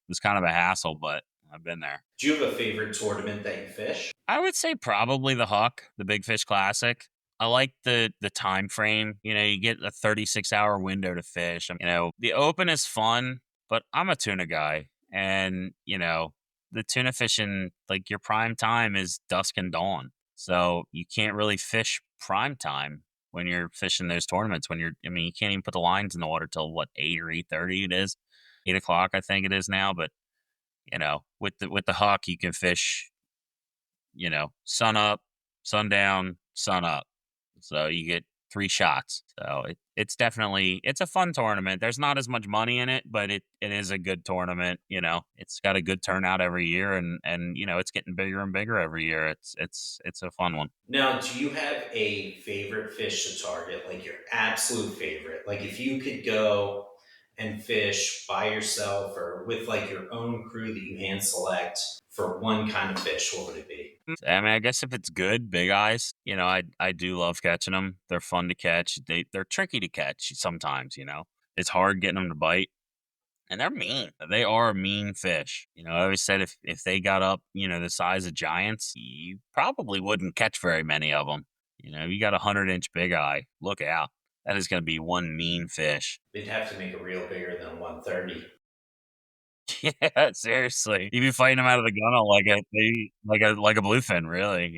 was kind of a hassle, but I've been there. Do you have a favorite tournament that you fish? I would say probably the Huck, the Big Fish Classic. I like the time frame. You get a 36-hour window to fish. The Open is fun, but I'm a tuna guy, and the tuna fishing, like, your prime time is dusk and dawn. So you can't really fish prime time when you're fishing those tournaments. You can't even put the lines in the water till what, 8 or 8:30 it is, 8 o'clock I think it is now. But with the Huck you can fish, sun up, sundown, sun up. So you get 3 shots. So it's definitely it's a fun tournament. There's not as much money in it, but it is a good tournament. It's got a good turnout every year, and it's getting bigger and bigger every year. It's a fun one. Now, do you have a favorite fish to target, like your absolute favorite? Like if you could go and fish by yourself or with like your own crew that you hand select for one kind of fish, what would it be? I mean, I guess if it's good, big eyes. I do love catching them. They're fun to catch. They're tricky to catch sometimes. It's hard getting them to bite. And they're mean. They are mean fish. I always said if they got up, the size of giants, you probably wouldn't catch very many of them. You got 100-inch big eye. Look out. That is going to be one mean fish. They'd have to make a reel bigger than 130. Yeah, seriously. You'd be fighting them out of the gunnel like a bluefin, really.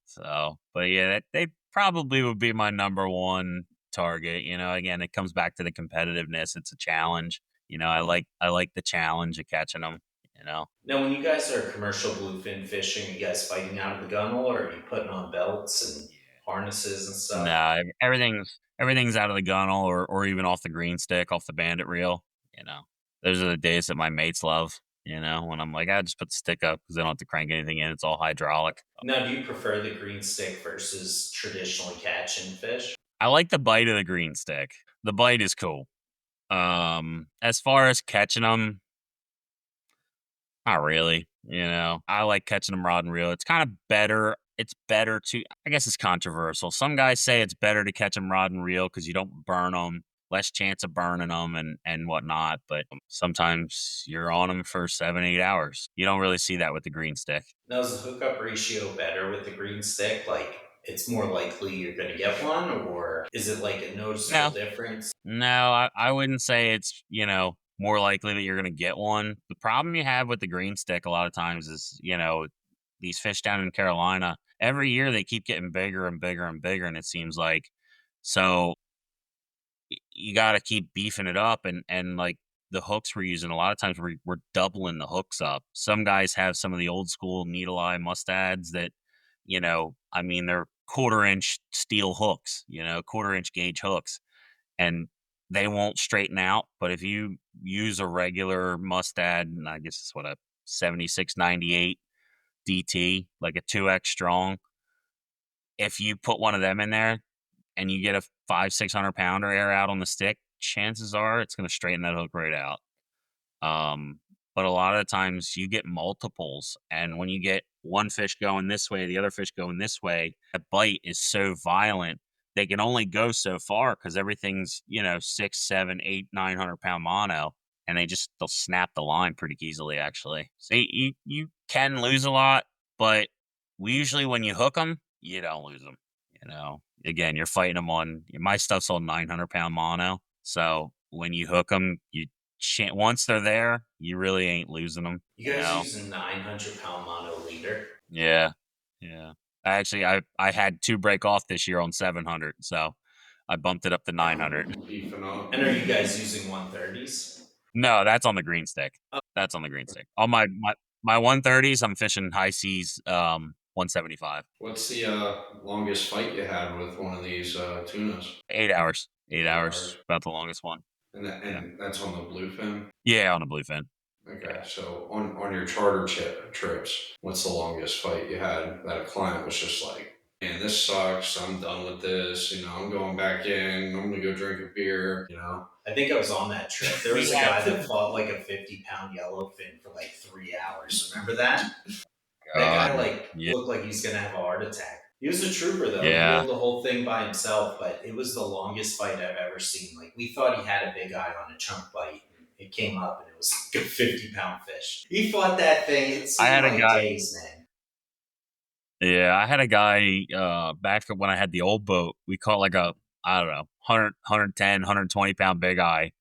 So, but yeah, they probably would be my number one target. Again, it comes back to the competitiveness. It's a challenge. I like the challenge of catching them. Now, when you guys are commercial bluefin fishing, are you guys fighting out of the gunnel or are you putting on belts and harnesses and stuff? Nah, everything's out of the gunnel or even off the green stick, off the bandit reel. You know, those are the days that my mates love. When I'm like, I just put the stick up because I don't have to crank anything in. It's all hydraulic. Now, do you prefer the green stick versus traditionally catching fish? I like the bite of the green stick. The bite is cool. As far as catching them, not really. I like catching them rod and reel. It's kind of better. It's better to, I guess it's controversial. Some guys say it's better to catch them rod and reel because you don't burn them, less chance of burning them and whatnot. But sometimes you're on them for 7, 8 hours. You don't really see that with the green stick. Now, is the hookup ratio better with the green stick? Like, it's more likely you're going to get one, or is it like a noticeable No, difference? no, I wouldn't say it's, more likely that you're going to get one. The problem you have with the green stick a lot of times is, these fish down in Carolina, every year they keep getting bigger and bigger and bigger. And it seems like, so you got to keep beefing it up. And like the hooks we're using, a lot of times we're doubling the hooks up. Some guys have some of the old school needle eye mustads that, I mean, they're 1/4 inch steel hooks, 1/4 inch gauge hooks, and they won't straighten out. But if you use a regular mustad, and I guess it's what, a 7698 DT, like a 2X strong, if you put one of them in there and you get a 500-600 pounder air out on the stick, chances are it's going to straighten that hook right out. But a lot of the times you get multiples, and when you get one fish going this way, the other fish going this way, that bite is so violent they can only go so far because everything's 6, 7, 8, 900 pound mono, and they'll snap the line pretty easily. Actually, so you can lose a lot, but usually when you hook them, you don't lose them. Again, you're fighting them on my stuff's on 900 pound mono, so when you hook them, once they're there, you really ain't losing them. You guys use a 900-pound mono leader? Yeah, yeah. I had 2 break off this year on 700, so I bumped it up to 900. Beefing up. And are you guys using 130s? No, that's on the green stick. That's on the green stick. On my 130s, I'm fishing high seas 175. What's the longest fight you had with one of these tunas? 8 hours. 8 hours, Hours. about the longest one. And that's on the bluefin? Yeah, on a bluefin. Okay, so on your charter trips, what's the longest fight you had that a client was just like, man, this sucks. I'm done with this. I'm going back in. I'm gonna go drink a beer. I think I was on that trip. There was a Yeah. guy that fought like a 50-pound yellowfin for like 3 hours. Remember that? That guy Yeah. looked like he's gonna have a heart attack. He was a trooper though. Yeah. He pulled the whole thing by himself, but it was the longest fight I've ever seen. Like we thought he had a big eye on a chunk bite. It came up and it was like a 50-pound fish. He fought that thing. It seemed had a like guy- days, man. Yeah, I had a guy back when I had the old boat. We caught like a, I don't know, 100, 110, 120 pound big eye.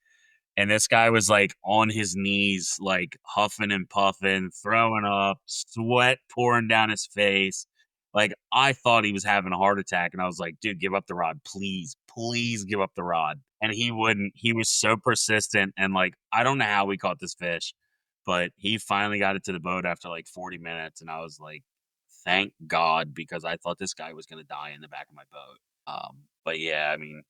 And this guy was like on his knees, like huffing and puffing, throwing up, sweat pouring down his face. Like I thought he was having a heart attack. And I was like, dude, give up the rod. Please, please give up the rod. And he wouldn't. He was so persistent. And like, I don't know how we caught this fish, but he finally got it to the boat after like 40 minutes. And I was like, thank God, because I thought this guy was going to die in the back of my boat. But yeah, I mean,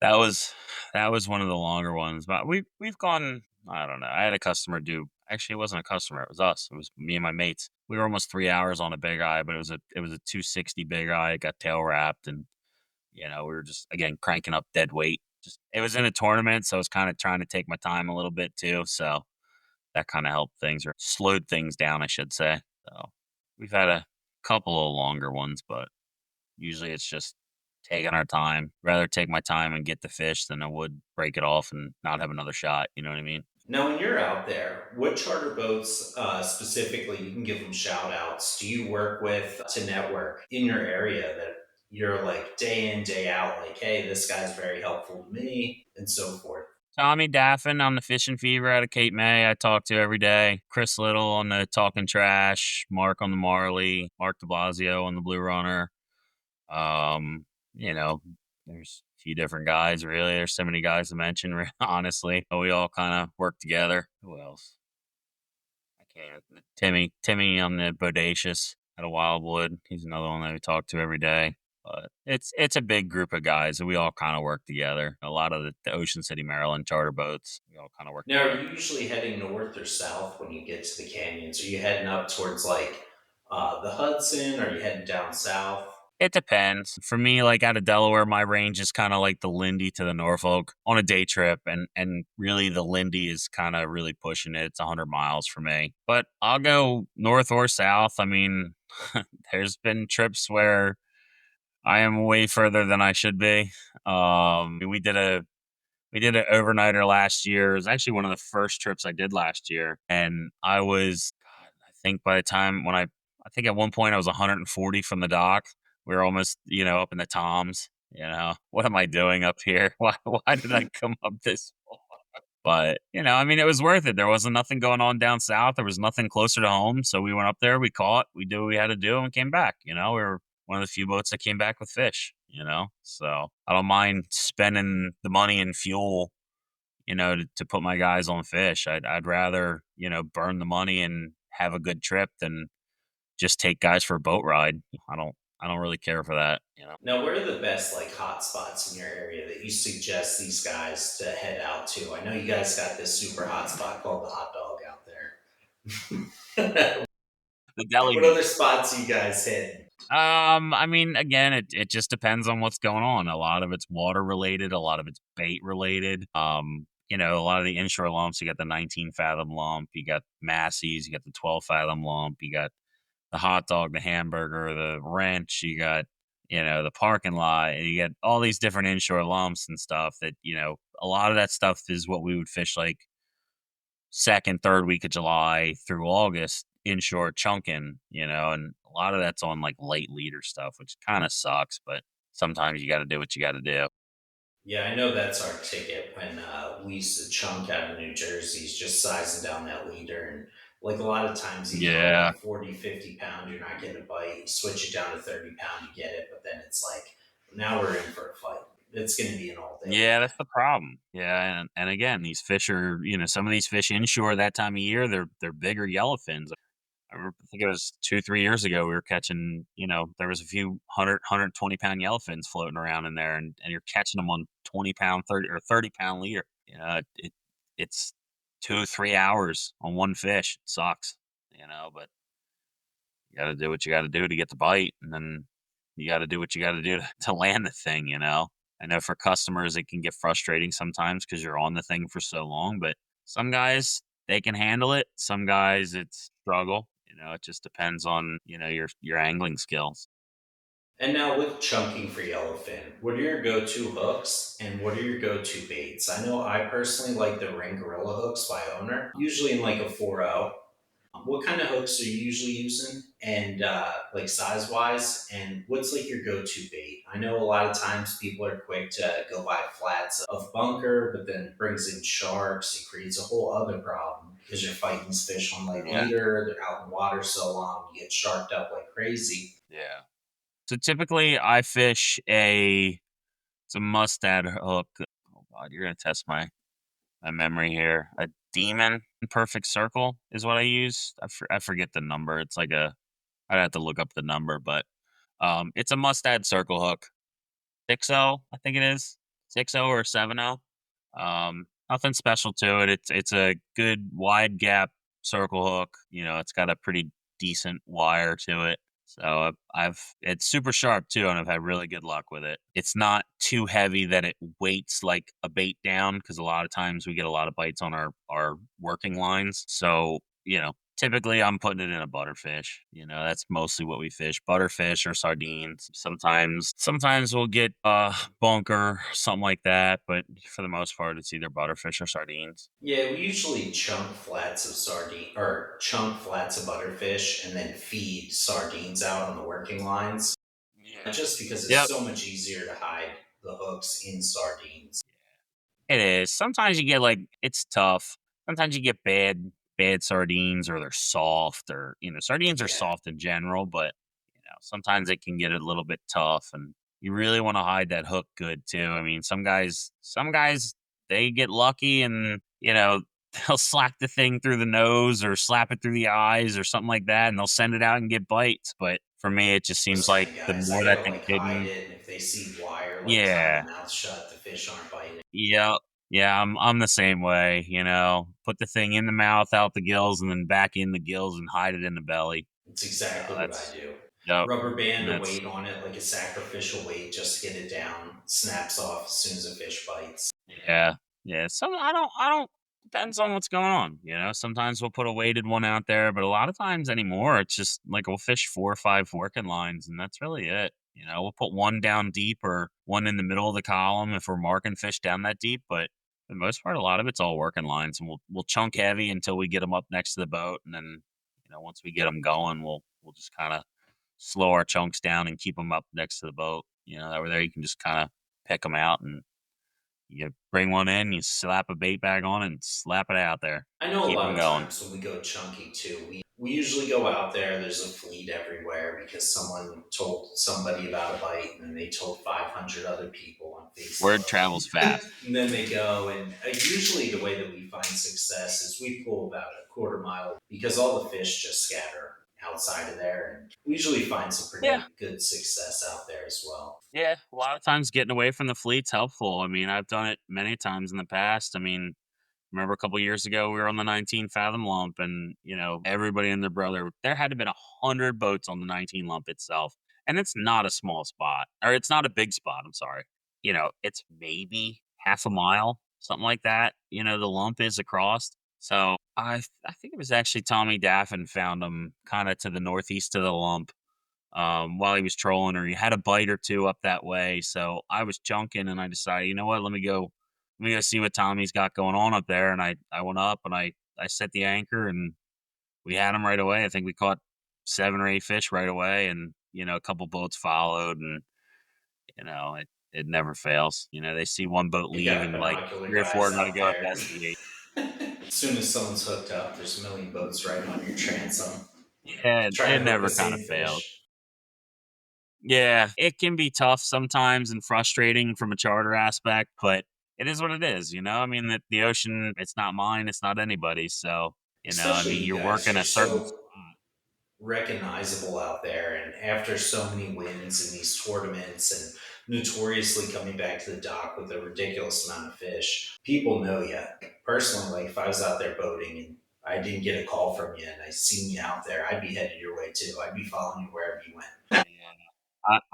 that was that was one of the longer ones. But we've gone. I don't know. I had a customer do. Actually, it wasn't a customer. It was us. It was me and my mates. We were almost 3 hours on a big eye, but it was a 260 big eye. It got tail wrapped, and we were just again cranking up dead weight. Just it was in a tournament, so I was kind of trying to take my time a little bit too. So that kind of helped things or slowed things down, I should say. So we've had a couple of longer ones, but usually it's just taking our time. Rather take my time and get the fish than I would break it off and not have another shot. You know what I mean? Now, when you're out there, what charter boats specifically, you can give them shout outs, do you work with to network in your area that you're like day in, day out, like, hey, this guy's very helpful to me, and so forth? Tommy Daffin on the Fishing Fever out of Cape May, I talk to every day. Chris Little on the Talking Trash, Mark on the Marley, Mark de Blasio on the Blue Runner. Um, you know, there's a few different guys, really. There's so many guys to mention, honestly. But we all kind of work together. Who else? I can't. Timmy on the Bodacious out of Wildwood. He's another one that we talk to every day. But it's a big group of guys, and we all kind of work together. A lot of the Ocean City, Maryland charter boats, we all kind of work Now, are together. you usually heading north or south when you get to the canyons? Are you heading up towards like the Hudson? Are you heading down south? It depends. For me, like out of Delaware, my range is kind of like the Lindy to the Norfolk on a day trip, and really the Lindy is kind of really pushing it. It's 100 miles for me, but I'll go north or south. I mean, there's been trips where I am way further than I should be. We did an overnighter last year. It was actually one of the first trips I did last year, and I think by the time I think at one point I was 140 from the dock. We were almost, up in the toms. What am I doing up here? Why did I come up this far? But I mean, it was worth it. There wasn't nothing going on down south. There was nothing closer to home, so we went up there. We caught. We did what we had to do, and came back. We were one of the few boats that came back with fish. So I don't mind spending the money and fuel to put my guys on fish. I'd rather, burn the money and have a good trip than just take guys for a boat ride. I don't really care for that. Now, where are the best like hot spots in your area that you suggest these guys to head out to? I know you guys got this super hot spot called the hot dog out there. The deli What meat. other spots you guys hit? I mean, again, it just depends on what's going on. A lot of it's water related, a lot of it's bait related. A lot of the inshore lumps, you got the 19 fathom lump, you got Massey's, you got the 12 fathom lump, you got the hot dog, the hamburger, the wrench, you got, the parking lot, and you get all these different inshore lumps and stuff that, a lot of that stuff is what we would fish like second, third week of July through August inshore chunking, and a lot of that's on like late leader stuff, which kind of sucks, but sometimes you got to do what you got to do. Yeah, I know that's our ticket when we used to chunk out of New Jersey's just sizing down that leader. And like a lot of times, even on Yeah. like 40, 50 pound, you're not getting a bite. You switch it down to 30 pound, you get it. But then it's like, now we're in for a fight. It's going to be an all day. Yeah, that's the problem. Yeah, and again, these fish are, some of these fish inshore that time of year, they're bigger yellowfins. I think it was 2-3 years ago we were catching, there was a few 120 pound yellowfins floating around in there, and you're catching them on 20 pound, 30 pound leader. It's 2-3 hours on one fish. It sucks, but you got to do what you got to do to get the bite, and then you got to do what you got to do to land the thing. I know for customers it can get frustrating sometimes because you're on the thing for so long, but some guys they can handle it. Some guys it's struggle. It just depends on your angling skills. And now with chunking for yellowfin, what are your go-to hooks and what are your go-to baits? I know I personally like the Ring Gorilla hooks by Owner, usually in like a 4.0. What kind of hooks are you usually using and like size wise? And what's like your go to bait? I know a lot of times people are quick to go buy flats of bunker, but then it brings in sharks. It creates a whole other problem because you're fighting these fish on like Yeah, leader. They're out in the water so long, you get sharked up like crazy. yeah. So typically I fish it's a mustad hook. Oh God, you're gonna test my memory here. A demon perfect circle is what I use. I forget the number. It's like I'd have to look up the number, but it's a mustad circle hook. 6-0, I think it is. 6-0 or 7-0. Nothing special to it. It's a good wide gap circle hook. It's got a pretty decent wire to it. So I've it's super sharp too, and I've had really good luck with it. It's not too heavy that it weights like a bait down, because a lot of times we get a lot of bites on our working lines. So typically I'm putting it in a butterfish. That's mostly what we fish: butterfish or sardines. Sometimes we'll get bunker, something like that, but for the most part it's either butterfish or sardines. Yeah, we usually chunk flats of sardine or chunk flats of butterfish and then feed sardines out on the working lines. Yeah. Just because it's Yep. so much easier to hide the hooks in sardines. It is. Sometimes you get like it's tough. Sometimes you get bad sardines, or they're soft, or sardines are Yeah, soft in general, but sometimes it can get a little bit tough, and you really want to hide that hook good too. I mean, some guys they get lucky, and they'll slack the thing through the nose or slap it through the eyes or something like that, and they'll send it out and get bites. But for me, it just those seems kind like of the guys. I more that gotta thing's like hide hidden. it, and if they see wire, like tie Yeah. the mouth shut, the fish aren't biting. Yeah, yeah, I'm the same way, Put the thing in the mouth, out the gills, and then back in the gills and hide it in the belly. It's exactly what I That's do. Yep, Rubber band a that's weight on it, like a sacrificial weight, just to get it down. Snaps off as soon as a fish bites. yeah, yeah. Some I don't depends on what's going on, Sometimes we'll put a weighted one out there, but a lot of times anymore, it's just like we'll fish 4 or 5 working lines, and that's really it. We'll put one down deep or one in the middle of the column if we're marking fish down that deep, but for the most part, a lot of it's all working lines, and we'll chunk heavy until we get them up next to the boat, and then once we get them going, we'll just kind of slow our chunks down and keep them up next to the boat. That way there you can just kind of pick them out, and you bring one in, you slap a bait bag on, and slap it out there. I know a Keep lot them of going. times when we go chunky too, we usually go out there. There's a fleet everywhere because someone told somebody about a bite, and then they told 500 other people on Word Facebook. travels fast. And then they go, and usually the way that we find success is we pull about a quarter mile because all the fish just scatter outside of there, and we usually find some Yeah. pretty good success out there as well. Yeah. A lot of times getting away from the fleet's helpful. I mean, I've done it many times in the past. I mean, remember a couple years ago we were on the 19 fathom lump, and everybody and their brother, there had to have been 100 boats on the 19 lump itself. And it's not a small spot, or it's not a big spot, I'm sorry. It's maybe half a mile, something like that. The lump is across. So I think it was actually Tommy Daffin found them kind of to the northeast of the lump, while he was trolling, or he had a bite or two up that way. So I was junking, and I decided, you know what, let me go see what Tommy's got going on up there. And I went up, and I set the anchor, and we had him right away. I think we caught 7 or 8 fish right away, and a couple boats followed, and it never fails. They see one boat You leave, got and like binocular 3 or 4 guys are gonna out go there. investigate. As soon as someone's hooked up, there's a million boats right on your transom Yeah, trying it to hook the never kind same of fails. fish. Yeah, it can be tough sometimes and frustrating from a charter aspect, but it is what it is, I mean, the ocean, it's not mine, it's not anybody's. So, I Especially mean, you you're guys, working you're a certain so spot. recognizable out there. And after so many wins in these tournaments and notoriously coming back to the dock with a ridiculous amount of fish, people know you. Personally, like if I was out there boating and I didn't get a call from you and I seen you out there, I'd be headed your way too. I'd be following you wherever you went. Yeah.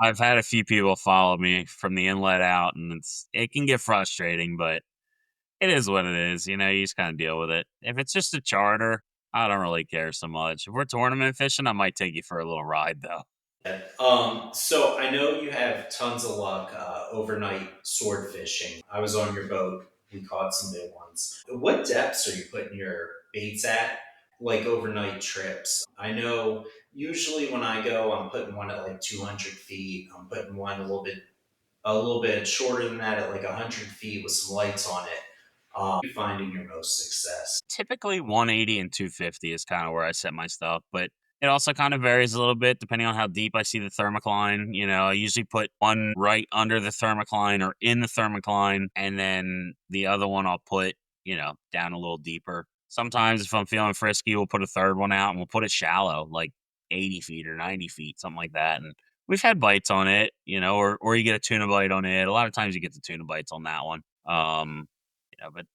I've had a few people follow me from the inlet out, and it can get frustrating, but it is what it is. You just kind of deal with it. If it's just a charter, I don't really care so much. If we're tournament fishing, I might take you for a little ride, though. So I know you have tons of luck overnight sword fishing. I was on your boat. We caught some big ones. What depths are you putting your baits at? Like overnight trips. I know usually when I go, I'm putting one at like 200 feet. I'm putting one a little bit shorter than that at like 100 feet with some lights on it. You finding your most success? Typically 180 and 250 is kind of where I set my stuff, but it also kind of varies a little bit depending on how deep I see the thermocline. I usually put one right under the thermocline or in the thermocline, and then the other one I'll put, down a little deeper. Sometimes if I'm feeling frisky, we'll put a third one out, and we'll put it shallow, like 80 feet or 90 feet, something like that. And We've had bites on it, or you get a tuna bite on it. A lot of times you get the tuna bites on that one. But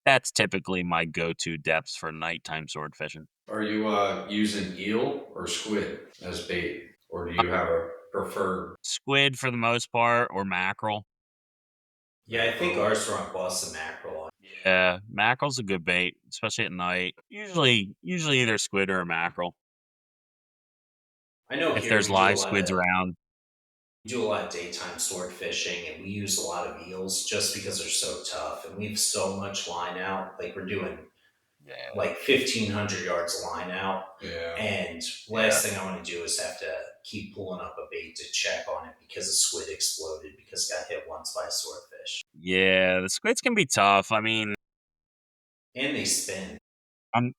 that's typically my go-to depths for nighttime sword fishing. Are you using eel or squid as bait, or do you have a preferred Squid for the most part, or mackerel. Yeah, I think mackerel? ours are on bus and mackerel. Yeah, mackerel's a good bait, especially at night. Usually either squid or a mackerel. I know If here there's live squids around. we do a lot of daytime sword fishing, and we use a lot of eels just because they're so tough, and we have so much line out. Like we're doing Yeah. like 1,500 yards of line out, Yeah. and last thing I want to do is have to keep pulling up a bait to check on it because a squid exploded because it got hit once by a swordfish, Yeah, the squids can be tough. I mean, and they spin. I'm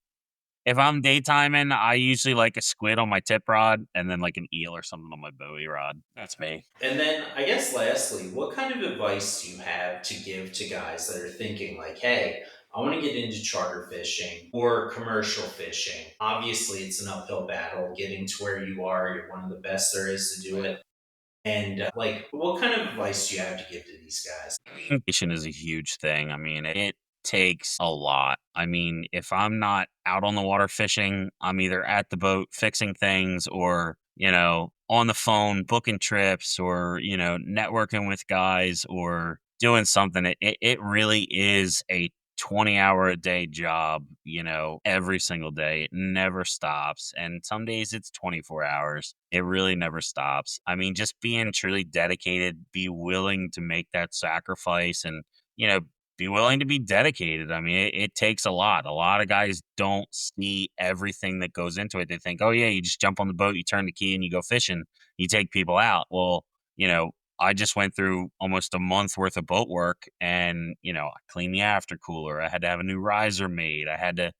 if I'm daytiming, I usually like a squid on my tip rod and then like an eel or something on my Bowie rod. That's me. And then I guess lastly, what kind of advice do you have to give to guys that are thinking like, hey, I want to get into charter fishing or commercial fishing? Obviously, it's an uphill battle getting to where you are. You're one of the best there is to do it. And like, what kind of advice do you have to give to these guys? Communication is a huge thing. I mean, it takes a lot. I mean, if I'm not out on the water fishing, I'm either at the boat fixing things or, on the phone booking trips or, networking with guys or doing something. It really is a 20-hour a day job, every single day. It never stops. And some days it's 24 hours. It really never stops. I mean, just being truly dedicated, be willing to make that sacrifice and, be willing to be dedicated. I mean, it takes a lot. A lot of guys don't see everything that goes into it. They think, oh, yeah, you just jump on the boat, you turn the key, and you go fishing. You take people out. Well, I just went through almost a month worth of boat work and, I cleaned the after cooler. I had to have a new riser made. I had to,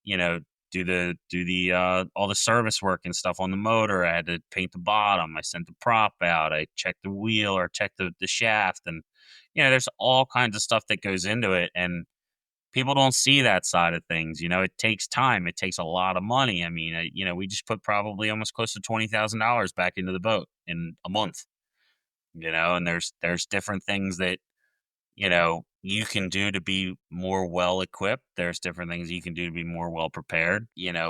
you know, do the all the service work and stuff on the motor. I had to paint the bottom. I sent the prop out. I checked the wheel or checked the shaft. And, there's all kinds of stuff that goes into it. And people don't see that side of things. It takes time. It takes a lot of money. I mean, we just put probably almost close to $20,000 back into the boat in a month, and there's different things that you can do to be more well equipped. There's different things you can do to be more well prepared,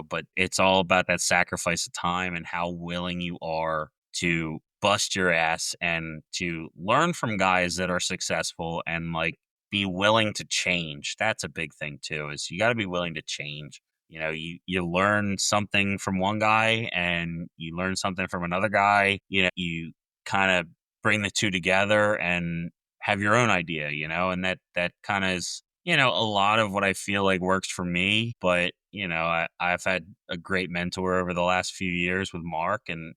but it's all about that sacrifice of time and how willing you are to bust your ass and to learn from guys that are successful and like be willing to change. That's a big thing too, is you got to be willing to change. You learn something from one guy and you learn something from another guy, you kind of bring the two together and have your own idea, and that kind of is, a lot of what I feel like works for me. But, I've had a great mentor over the last few years with Mark and,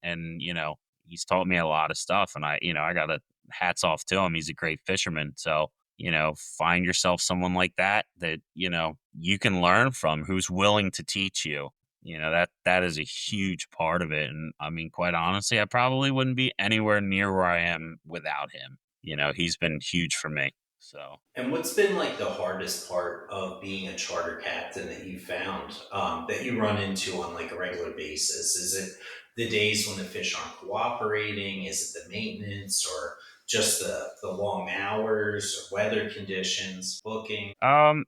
he's taught me a lot of stuff and I got a hats off to him. He's a great fisherman. So, find yourself someone like that, you can learn from who's willing to teach you. That is a huge part of it. And I mean, quite honestly, I probably wouldn't be anywhere near where I am without him. He's been huge for me. So, And what's been like the hardest part of being a charter captain that you found that you run into on like a regular basis? Is it the days when the fish aren't cooperating? Is it the maintenance or just the long hours or weather conditions, booking?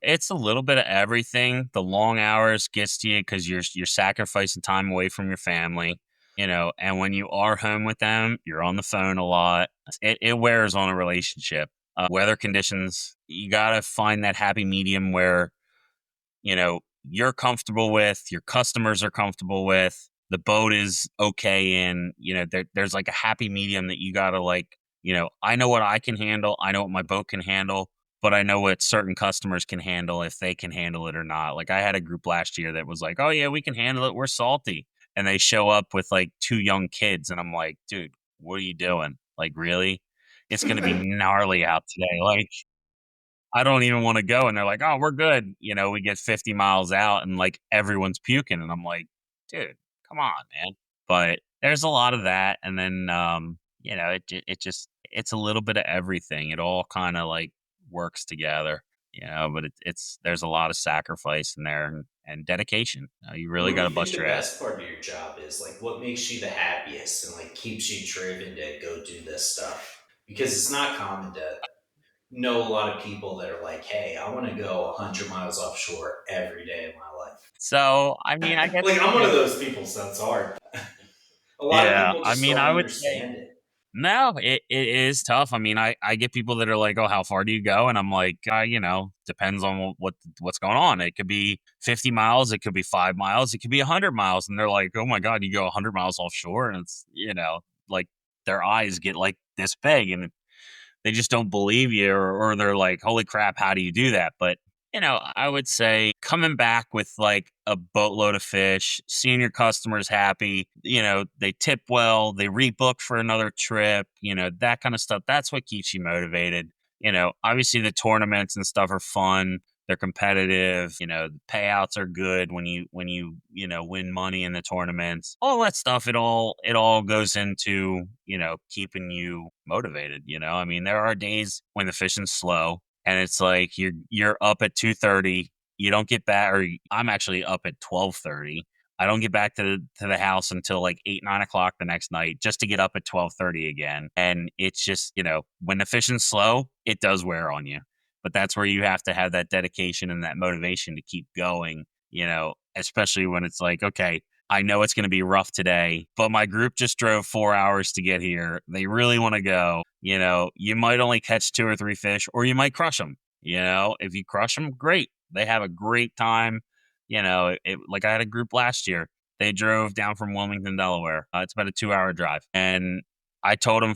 it's a little bit of everything. The long hours gets to you because you're sacrificing time away from your family, and when you are home with them, you're on the phone a lot. It wears on a relationship. Weather conditions, you gotta find that happy medium where you're comfortable with, your customers are comfortable with, the boat is okay in, there's like a happy medium that you gotta like, I know what I can handle, I know what my boat can handle, but I know what certain customers can handle if they can handle it or not. Like I had a group last year that was like, oh yeah, we can handle it, we're salty. And they show up with like two young kids, and I'm like, dude, what are you doing? Like, really? It's gonna be gnarly out today. Like, I don't even want to go. And they're like, oh, we're good. We get 50 miles out and like everyone's puking. And I'm like, dude, come on, man. But there's a lot of that. And then, it's a little bit of everything. It all kind of like works together. But it's there's a lot of sacrifice in there and dedication. You really What do got you to think bust the your ass. best part of your job is? Like, what makes you the happiest and like keeps you driven to go do this stuff? Because it's not common to know a lot of people that are like, "Hey, I want to go 100 miles offshore every day of my life." So, I mean, I guess, Like, I'm one of those people, so it's hard. A lot of yeah, people I just mean, don't I would say understand it. no, it is tough. I mean, I get people that are like, "Oh, how far do you go?" And I'm like, depends on what's going on. It could be 50 miles, it could be 5 miles, it could be 100 miles, and they're like, "Oh my god, you go 100 miles offshore," and it's like their eyes get like this big, and they just don't believe you, or they're like, "Holy crap, how do you do that?" But I would say coming back with like a boatload of fish, seeing your customers happy, they tip well, they rebook for another trip, that kind of stuff. That's what keeps you motivated. Obviously the tournaments and stuff are fun. They're competitive. The payouts are good when you win money in the tournaments. All that stuff. It all goes into keeping you motivated. I mean, there are days when the fishing's slow, and it's like you're up at 2:30. You don't get back, or I'm actually up at 12:30. I don't get back to the house until like 8, 9 o'clock the next night, just to get up at 12:30 again. And it's just when the fishing's slow, it does wear on you. But that's where you have to have that dedication and that motivation to keep going. Especially when it's like, okay, I know it's going to be rough today, but my group just drove 4 hours to get here. They really want to go. You might only catch two or three fish, or you might crush them. If you crush them, great. They have a great time. Like I had a group last year. They drove down from Wilmington, Delaware. It's about a 2-hour drive. And I told them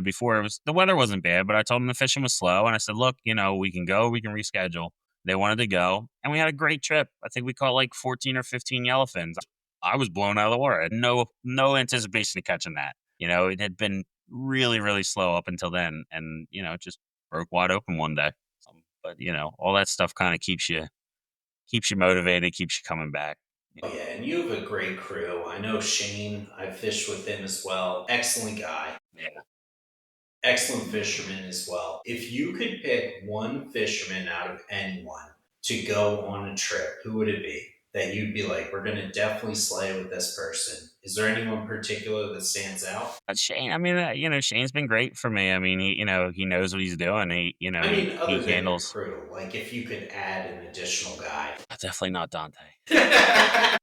before the weather wasn't bad, but I told them the fishing was slow. And I said, look, we can go, we can reschedule. They wanted to go, and we had a great trip. I think we caught like 14 or 15 yellowfins. I was blown out of the water. I had no anticipation of catching that. It had been really, really slow up until then, and it just broke wide open one day. But all that stuff kind of keeps you motivated, keeps you coming back. Oh yeah, and you have a great crew. I know Shane. I've fished with him as well. Excellent guy. Yeah. Excellent fisherman as well. If you could pick one fisherman out of anyone to go on a trip, who would it be? That you'd be like, we're going to definitely slay with this person. Is there anyone particular that stands out? Shane, I mean, Shane's been great for me. I mean, he knows what he's doing. He, you know, I he mean, he other than your handles. crew, like if you could add an additional guy. Definitely not Dante. I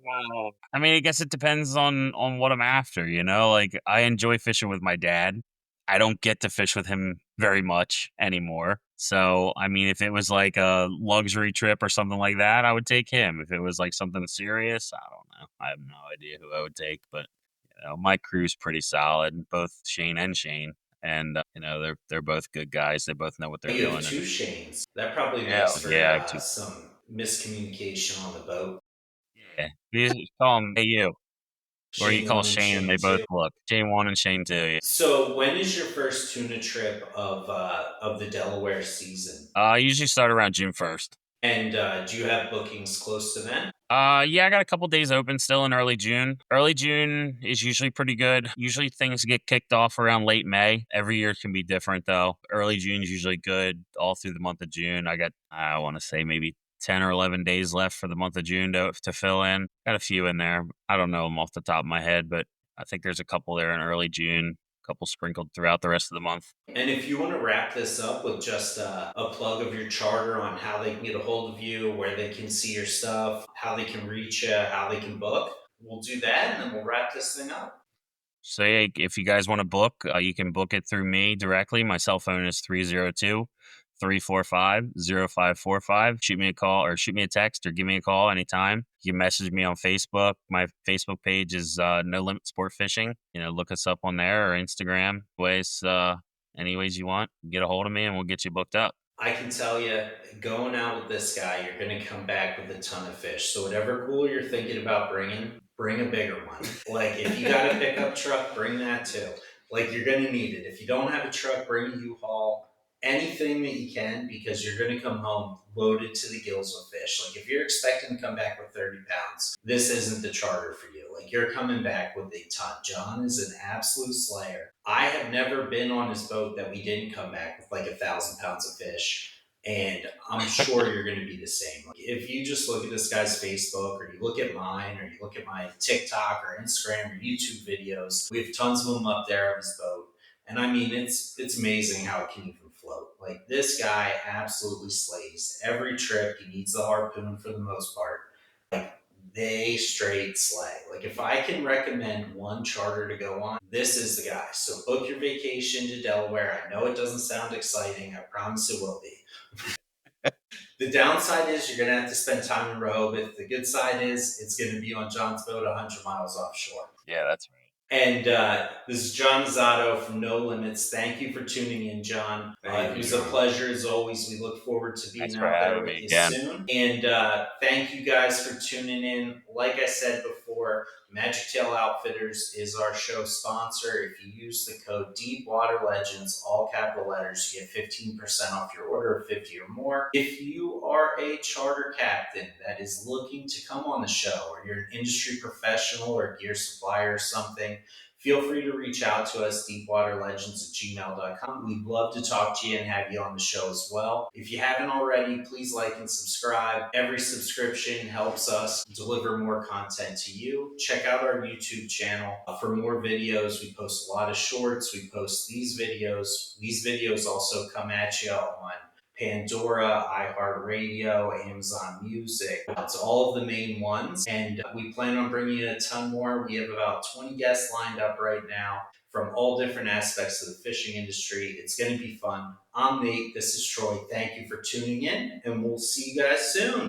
Wow. I mean, I guess it depends on what I'm after. Like I enjoy fishing with my dad. I don't get to fish with him very much anymore. So, I mean, if it was like a luxury trip or something like that, I would take him. If it was like something serious, I don't know. I have no idea who I would take, but my crew's pretty solid, both Shane and Shane, and they're both good guys. They both know what they're you have doing, and two Shanes. That probably yeah, makes yeah, for I have two. some miscommunication on the boat. Yeah, you just call them, hey you, or you Shane call 1 and Shane, and they Shane both 2. look. Shane one and Shane two. So when is your first tuna trip of the Delaware season? I usually start around June 1st. And do you have bookings close to then? Yeah, I got a couple days open still in early June. Early June is usually pretty good. Usually things get kicked off around late May. Every year can be different though. Early June is usually good all through the month of June. I want to say maybe 10 or 11 days left for the month of June to fill in. Got a few in there. I don't know them off the top of my head, but I think there's a couple there in early June, a couple sprinkled throughout the rest of the month. And if you want to wrap this up with just a plug of your charter on how they can get a hold of you, where they can see your stuff, how they can reach you, how they can book, we'll do that and then we'll wrap this thing up. So yeah, if you guys want to book, you can book it through me directly. My cell phone is 302-345-0545. Shoot me a call or shoot me a text or give me a call anytime. You can message me on Facebook. My Facebook page is No Limit Sport Fishing. Look us up on there, or Instagram. Any ways you want, get a hold of me and we'll get you booked up. I can tell you, going out with this guy, you're going to come back with a ton of fish. So whatever cooler you're thinking about bringing, bring a bigger one. Like if you got a pickup truck, bring that too. Like you're going to need it. If you don't have a truck, bring a U-Haul. anything that you can, because you're going to come home loaded to the gills with fish. Like if you're expecting to come back with 30 pounds, this isn't the charter for you. Like you're coming back with a ton. John is an absolute slayer. I have never been on his boat that we didn't come back with like 1,000 pounds of fish. And I'm sure you're going to be the same. Like if you just look at this guy's Facebook, or you look at mine, or you look at my TikTok or Instagram or YouTube videos, we have tons of them up there of his boat. And I mean, it's amazing how it can even float. Like this guy absolutely slays every trip. He needs the harpoon for the most part. Like they straight slay. Like if I can recommend one charter to go on, this is the guy. So book your vacation to Delaware. I know it doesn't sound exciting. I promise it will be. The downside is you're going to have to spend time in Rehoboth. The good side is it's going to be on John's boat 100 miles offshore. Yeah, that's right. And this is John Azato from No Limits. Thank you for tuning in, John. It was a pleasure as always. We look forward to being out there with you soon. And thank you guys for tuning in. Like I said before, Magic Tail Outfitters is our show sponsor. If you use the code Deepwater Legends, all capital letters, you get 15% off your order of 50 or more. If you are a charter captain that is looking to come on the show, or you're an industry professional or gear supplier or something, feel free to reach out to us, deepwaterlegends@gmail.com. We'd love to talk to you and have you on the show as well. If you haven't already, please like and subscribe. Every subscription helps us deliver more content to you. Check out our YouTube channel for more videos. We post a lot of shorts. We post these videos. These videos also come at you on Pandora, iHeartRadio, Amazon Music. It's all of the main ones. And we plan on bringing you a ton more. We have about 20 guests lined up right now from all different aspects of the fishing industry. It's going to be fun. I'm Nate. This is Troy. Thank you for tuning in, and we'll see you guys soon.